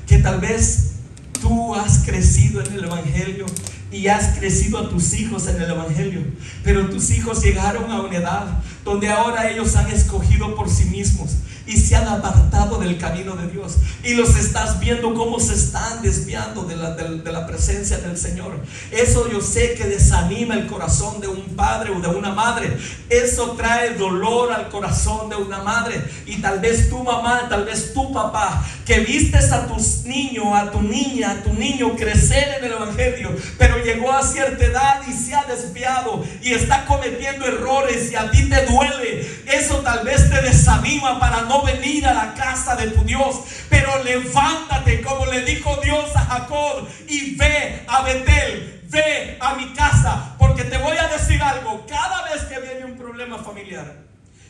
que tal vez tú has crecido en el evangelio y has crecido a tus hijos en el evangelio, pero tus hijos llegaron a una edad donde ahora ellos han escogido por sí mismos y se han apartado del camino de Dios, y los estás viendo cómo se están desviando de la presencia del Señor. Eso yo sé que desanima el corazón de un padre o de una madre. Eso trae dolor al corazón de una madre. Y tal vez tu mamá, tal vez tu papá, que vistes a tus niños, a tu niña, a tu niño crecer en el evangelio, pero llegó a cierta edad y se ha desviado y está cometiendo errores y a ti te duele. Eso tal vez te desanima para no venir a la casa de tu Dios. Pero levántate, como le dijo Dios a Jacob, y ve a Betel, ve a mi casa, porque te voy a decir algo. Cada vez que viene un problema familiar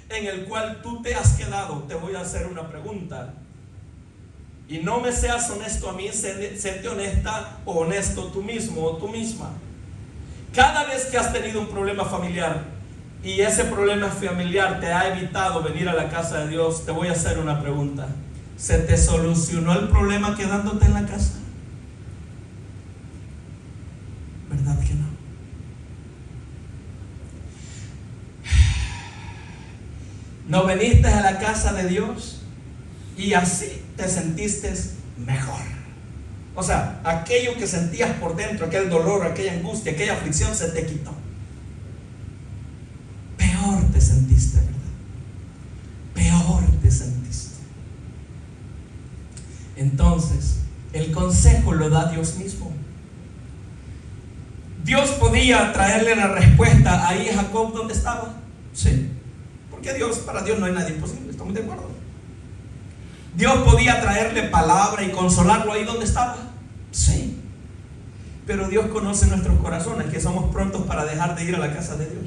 en el cual tú te has quedado, te voy a hacer una pregunta. Y no me seas honesto a mí, séte honesta o honesto tú mismo o tú misma. Cada vez que has tenido un problema familiar y ese problema familiar te ha evitado venir a la casa de Dios, te voy a hacer una pregunta. ¿Se te solucionó el problema quedándote en la casa? ¿Verdad que no? ¿No viniste a la casa de Dios y así te sentiste mejor? O sea, aquello que sentías por dentro, aquel dolor, aquella angustia, aquella aflicción se te quitó. Peor te sentiste, ¿verdad? Peor te sentiste. Entonces, el consejo lo da Dios mismo. Dios podía traerle la respuesta ahí a Jacob donde estaba. Sí. Porque para Dios no hay nada imposible, estamos de acuerdo. Dios podía traerle palabra y consolarlo ahí donde estaba. Sí. Pero Dios conoce nuestros corazones, que somos prontos para dejar de ir a la casa de Dios.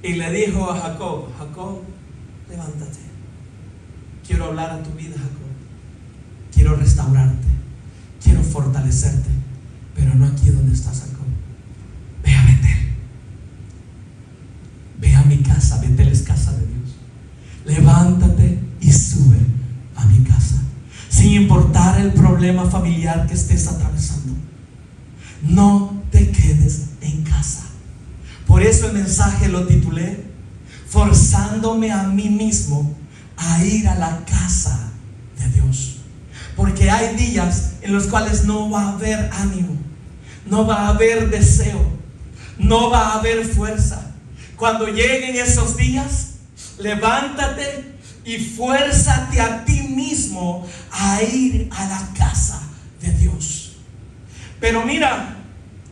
Y le dijo a Jacob: Jacob, levántate. Quiero hablar a tu vida, Jacob. Quiero restaurarte. Quiero fortalecerte. Pero no aquí donde estás, Jacob. Ve a Betel. Ve a mi casa. Betel es casa de Dios. Levántate y sube a mi casa. Sin importar el problema familiar que estés atravesando, no te quedes en casa. Por eso el mensaje lo titulé: forzándome a mí mismo a ir a la casa de Dios. Porque hay días en los cuales no va a haber ánimo, no va a haber deseo, no va a haber fuerza. Cuando lleguen esos días, levántate y fuérzate a ti mismo a ir a la casa de Dios. Pero mira,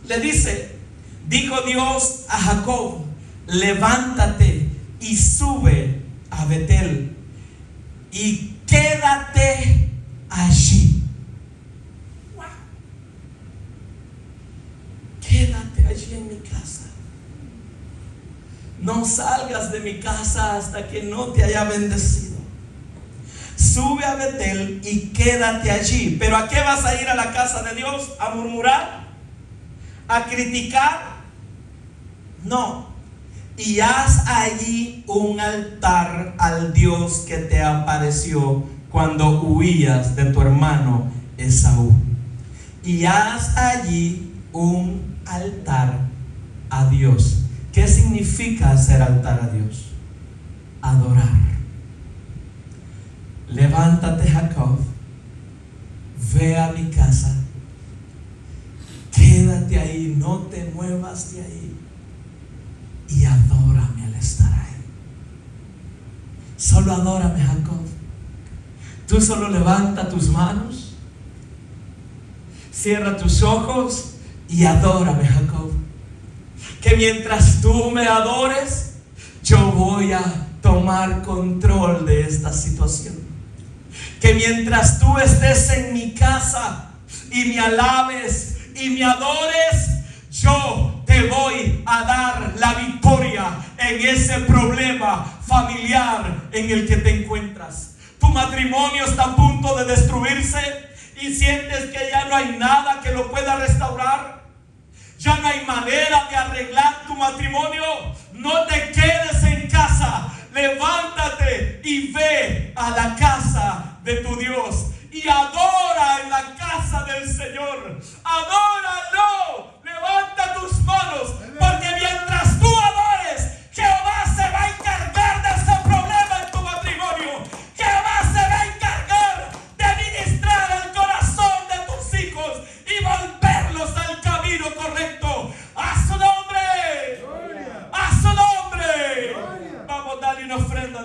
le dijo Dios a Jacob: levántate y sube a Betel y quédate allí. Wow. Quédate allí en mi casa. No salgas de mi casa hasta que no te haya bendecido. Sube a Betel y quédate allí. ¿Pero a qué vas a ir a la casa de Dios? ¿A murmurar? ¿A criticar? No. Y haz allí un altar al Dios que te apareció cuando huías de tu hermano Esaú. Y haz allí un altar a Dios. ¿Qué significa hacer altar a Dios? Adorar. Levántate, Jacob, ve a mi casa, quédate ahí, no te muevas de ahí y adórame al estar ahí. Solo adórame, Jacob. Tú solo levanta tus manos, cierra tus ojos y adórame, Jacob. Que mientras tú me adores, yo voy a tomar control de esta situación. Que mientras tú estés en mi casa y me alabes y me adores, yo te voy a dar la victoria en ese problema familiar en el que te encuentras. Tu matrimonio está a punto de destruirse y sientes que ya no hay nada que lo pueda restaurar. Ya no hay manera de arreglar tu matrimonio. No te quedes en casa. Levántate y ve a la casa de tu Dios y adora en la casa del Señor. Adóralo. Levanta tus manos, porque mientras tú adores, Jehová se va a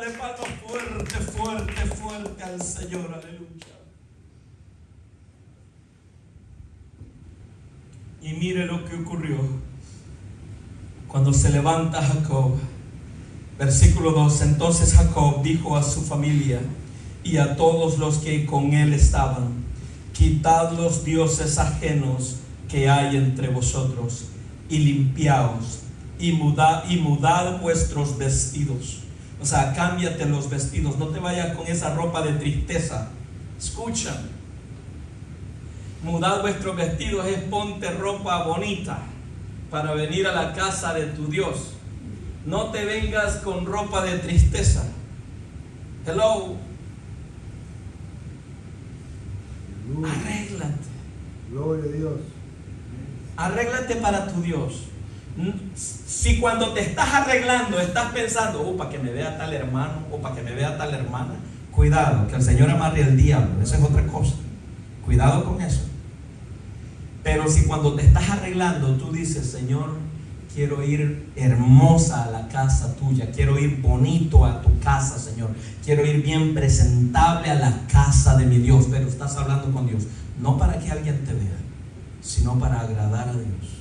Dale palmas fuerte, fuerte, fuerte al Señor. Aleluya. Y mire lo que ocurrió cuando se levanta Jacob. Versículo 2. Entonces Jacob dijo a su familia y a todos los que con él estaban: quitad los dioses ajenos que hay entre vosotros, y limpiaos, y mudad vuestros vestidos. O sea, cámbiate los vestidos, no te vayas con esa ropa de tristeza. Escucha, mudad vuestros vestidos es ponte ropa bonita para venir a la casa de tu Dios. No te vengas con ropa de tristeza. Hello. Arréglate. Gloria a Dios. Arréglate para tu Dios. Si cuando te estás arreglando estás pensando, para que me vea tal hermano o para que me vea tal hermana, cuidado, que el Señor amarre al diablo. Esa es otra cosa. Cuidado con eso. Pero si cuando te estás arreglando tú dices: Señor, quiero ir hermosa a la casa tuya, quiero ir bonito a tu casa, Señor, quiero ir bien presentable a la casa de mi Dios. Pero estás hablando con Dios, no para que alguien te vea, sino para agradar a Dios.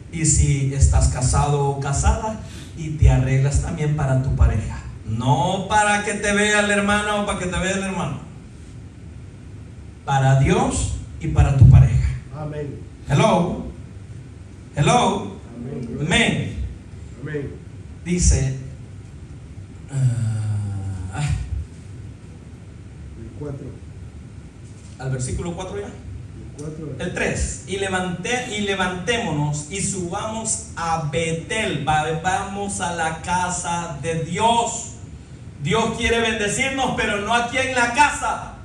Y si estás casado o casada, y te arreglas también para tu pareja, no para que te vea la hermana o para que te vea el hermano, para Dios y para tu pareja. Amén. Hello. Hello. Amén. Amén. Amén. Dice El 4. al versículo 4 ya. El 4. El 3. Y levantémonos y subamos a Betel. Vamos a la casa de Dios. Dios quiere bendecirnos, pero no aquí en la casa.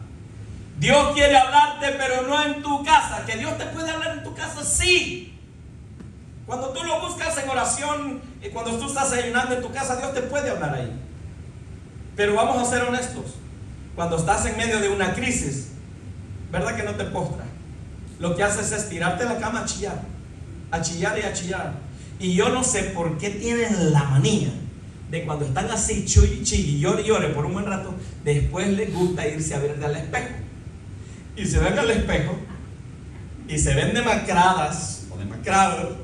Dios quiere hablarte, pero no en tu casa. Que Dios te puede hablar en tu casa, sí. Cuando tú lo buscas en oración y cuando tú estás ayunando en tu casa, Dios te puede hablar ahí. Pero vamos a ser honestos. Cuando estás en medio de una crisis, ¿verdad que no te postras? Lo que haces es tirarte a la cama a chillar y a chillar. Y yo no sé por qué tienen la manía de cuando están así, y llore por un buen rato, después les gusta irse a ver al espejo. Y se ven al espejo y se ven demacradas o demacrados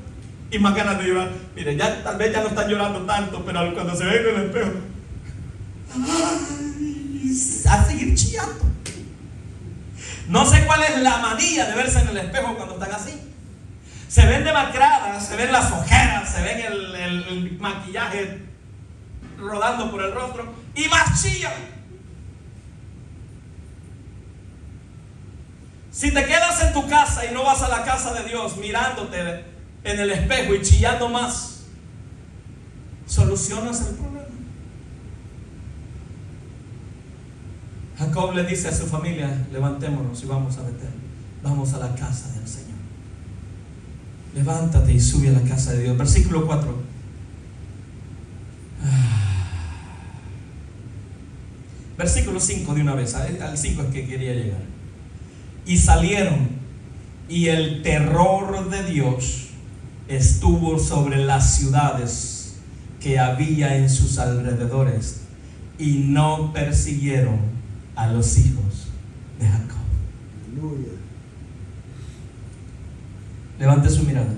y más ganas de llorar. Miren, ya tal vez ya no están llorando tanto, pero cuando se ven en el espejo, a seguir chillando. No sé cuál es la manía de verse en el espejo cuando están así. Se ven demacradas, se ven las ojeras, se ven el maquillaje rodando por el rostro y más chillan. Si te quedas en tu casa y no vas a la casa de Dios mirándote en el espejo y chillando más, solucionas el problema. Jacob le dice a su familia: levantémonos y vamos a Betel, vamos a la casa del Señor. Levántate y sube a la casa de Dios. Versículo 4. Versículo 5 de una vez. Al 5 es que quería llegar. Y salieron, y el terror de Dios estuvo sobre las ciudades que había en sus alrededores, y no persiguieron a los hijos de Jacob. Aleluya. Levante su mirada.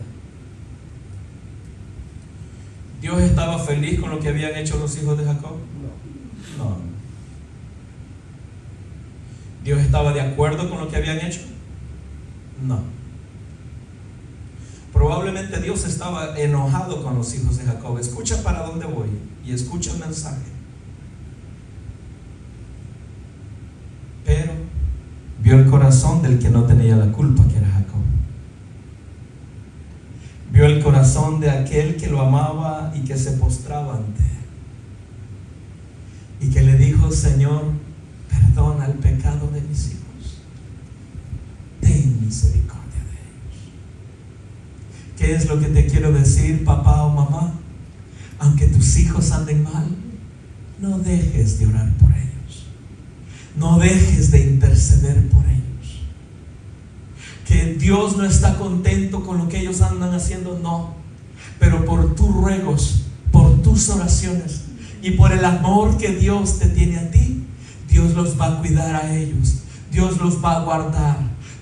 ¿Dios estaba feliz con lo que habían hecho los hijos de Jacob? No. ¿Dios estaba de acuerdo con lo que habían hecho? No. Probablemente Dios estaba enojado con los hijos de Jacob. Escucha para dónde voy y escucha el mensaje. Pero vio el corazón del que no tenía la culpa, que era Jacob. Vio el corazón de aquel que lo amaba y que se postraba ante él. Y que le dijo: Señor, perdona el pecado de mis hijos. Ten misericordia de ellos. ¿Qué es lo que te quiero decir, papá o mamá? Aunque tus hijos anden mal, no dejes de orar por ellos. No dejes de interceder por ellos. Que Dios no está contento con lo que ellos andan haciendo, no. Pero por tus ruegos, por tus oraciones, Y por el amor que Dios te tiene a ti, Dios los va a cuidar a ellos. Dios los va a guardar.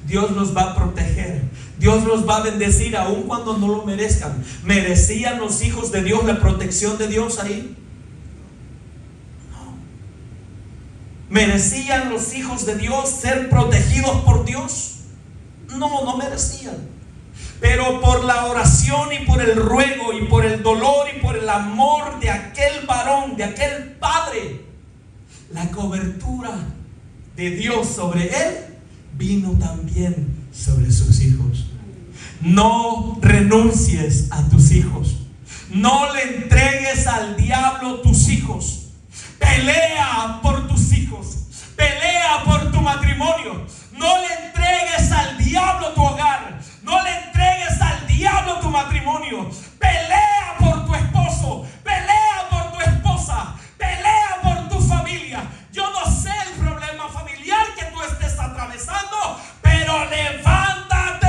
Dios los va a proteger. Dios los va a bendecir aun cuando no lo merezcan. ¿Merecían los hijos de Dios la protección de Dios ahí? No. ¿Merecían los hijos de Dios ser protegidos por Dios? No, no merecían. Pero por la oración y por el ruego y por el dolor y por el amor de aquel varón, de aquel padre, la cobertura de Dios sobre él vino también sobre sus hijos. No renuncies a tus hijos. No le entregues al diablo tus hijos. Pelea por tus hijos. Pelea por tu matrimonio. No le entregues al diablo tu hogar. No le entregues al diablo tu matrimonio. Pelea por tu esposo. Pelea por tu esposa. Pelea por tu familia. Yo no sé el problema familiar que tú estés atravesando, pero levántate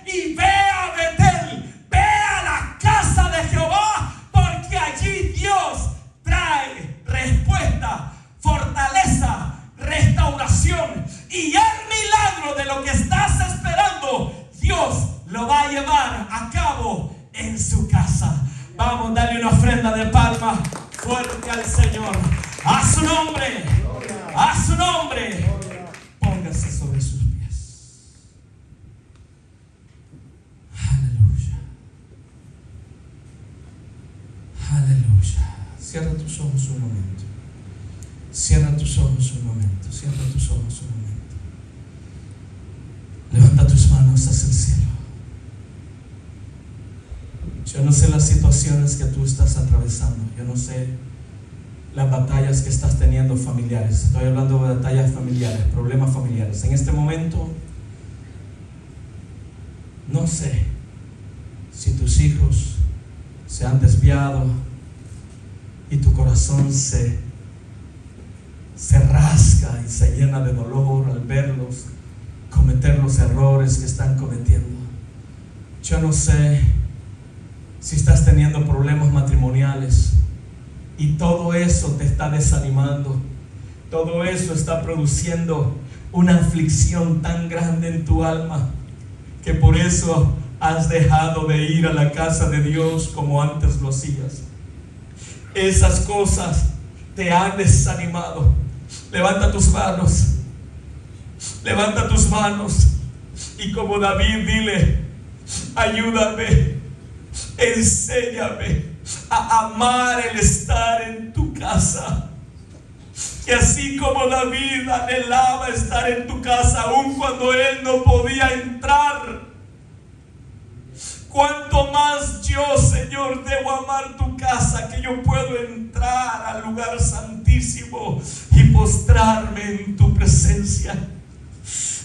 y ve a Betel. Ve a la casa de Jehová, porque allí Dios trae respuesta, fortaleza, restauración, y el milagro de lo que estás esperando, Dios lo va a llevar a cabo en su casa. Vamos, darle una ofrenda de palma fuerte al Señor. A su nombre, a su nombre. Póngase sobre sus pies. Aleluya. Aleluya. Cierra tus ojos un momento. Cierra tus ojos un momento. Cierra tus ojos un momento. Levanta tus manos hacia el cielo. Yo no sé las situaciones que tú estás atravesando. Yo no sé las batallas que estás teniendo familiares. Estoy hablando de batallas familiares, problemas familiares. En este momento, no sé si tus hijos se han desviado y tu corazón se rasga y se llena de dolor al verlos cometer los errores que están cometiendo. Yo no sé si estás teniendo problemas matrimoniales y todo eso te está desanimando. Todo eso está produciendo una aflicción tan grande en tu alma que por eso has dejado de ir a la casa de Dios como antes lo hacías. Esas cosas te han desanimado. Levanta tus manos. Levanta tus manos y como David dile: ayúdame, enséñame a amar el estar en tu casa. Que así como David anhelaba estar en tu casa aun cuando él no podía entrar, cuanto más yo, Señor, debo amar tu casa, que yo puedo entrar al lugar santísimo y postrarme en tu presencia.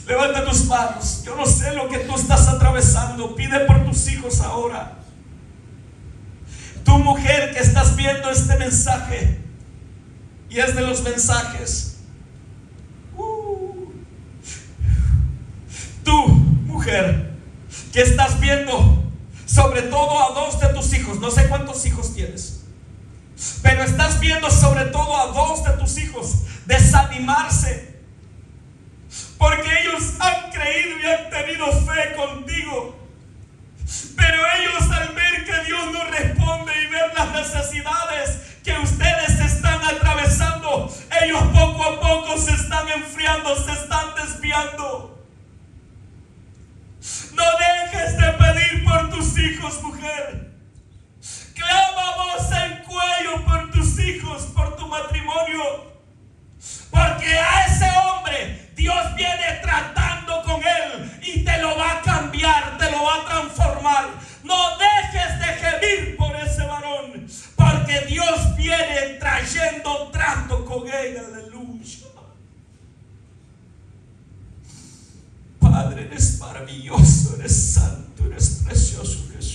Levanta tus manos. Yo no sé lo que tú estás atravesando. Pide por tus hijos ahora. Tu mujer que estás viendo este mensaje, y es de los mensajes. Tú, mujer, que estás viendo sobre todo a dos de tus hijos. No sé cuántos hijos tienes, pero estás viendo sobre todo a dos de tus hijos desanimarse, porque ellos han creído y han tenido fe contigo, pero ellos al ver que Dios no responde y ver las necesidades que ustedes están atravesando, ellos poco a poco se están enfriando, se están desviando. No dejes de pedir por tus hijos, mujer. Clama voz en cuello por tus hijos, por tu matrimonio, porque a ese hombre Dios viene tratando con él y te lo va a cambiar, te lo va a transformar. No dejes de gemir por ese varón, porque Dios viene trayendo trato con él. Aleluya. Padre, eres maravilloso, eres santo, eres precioso, Jesús.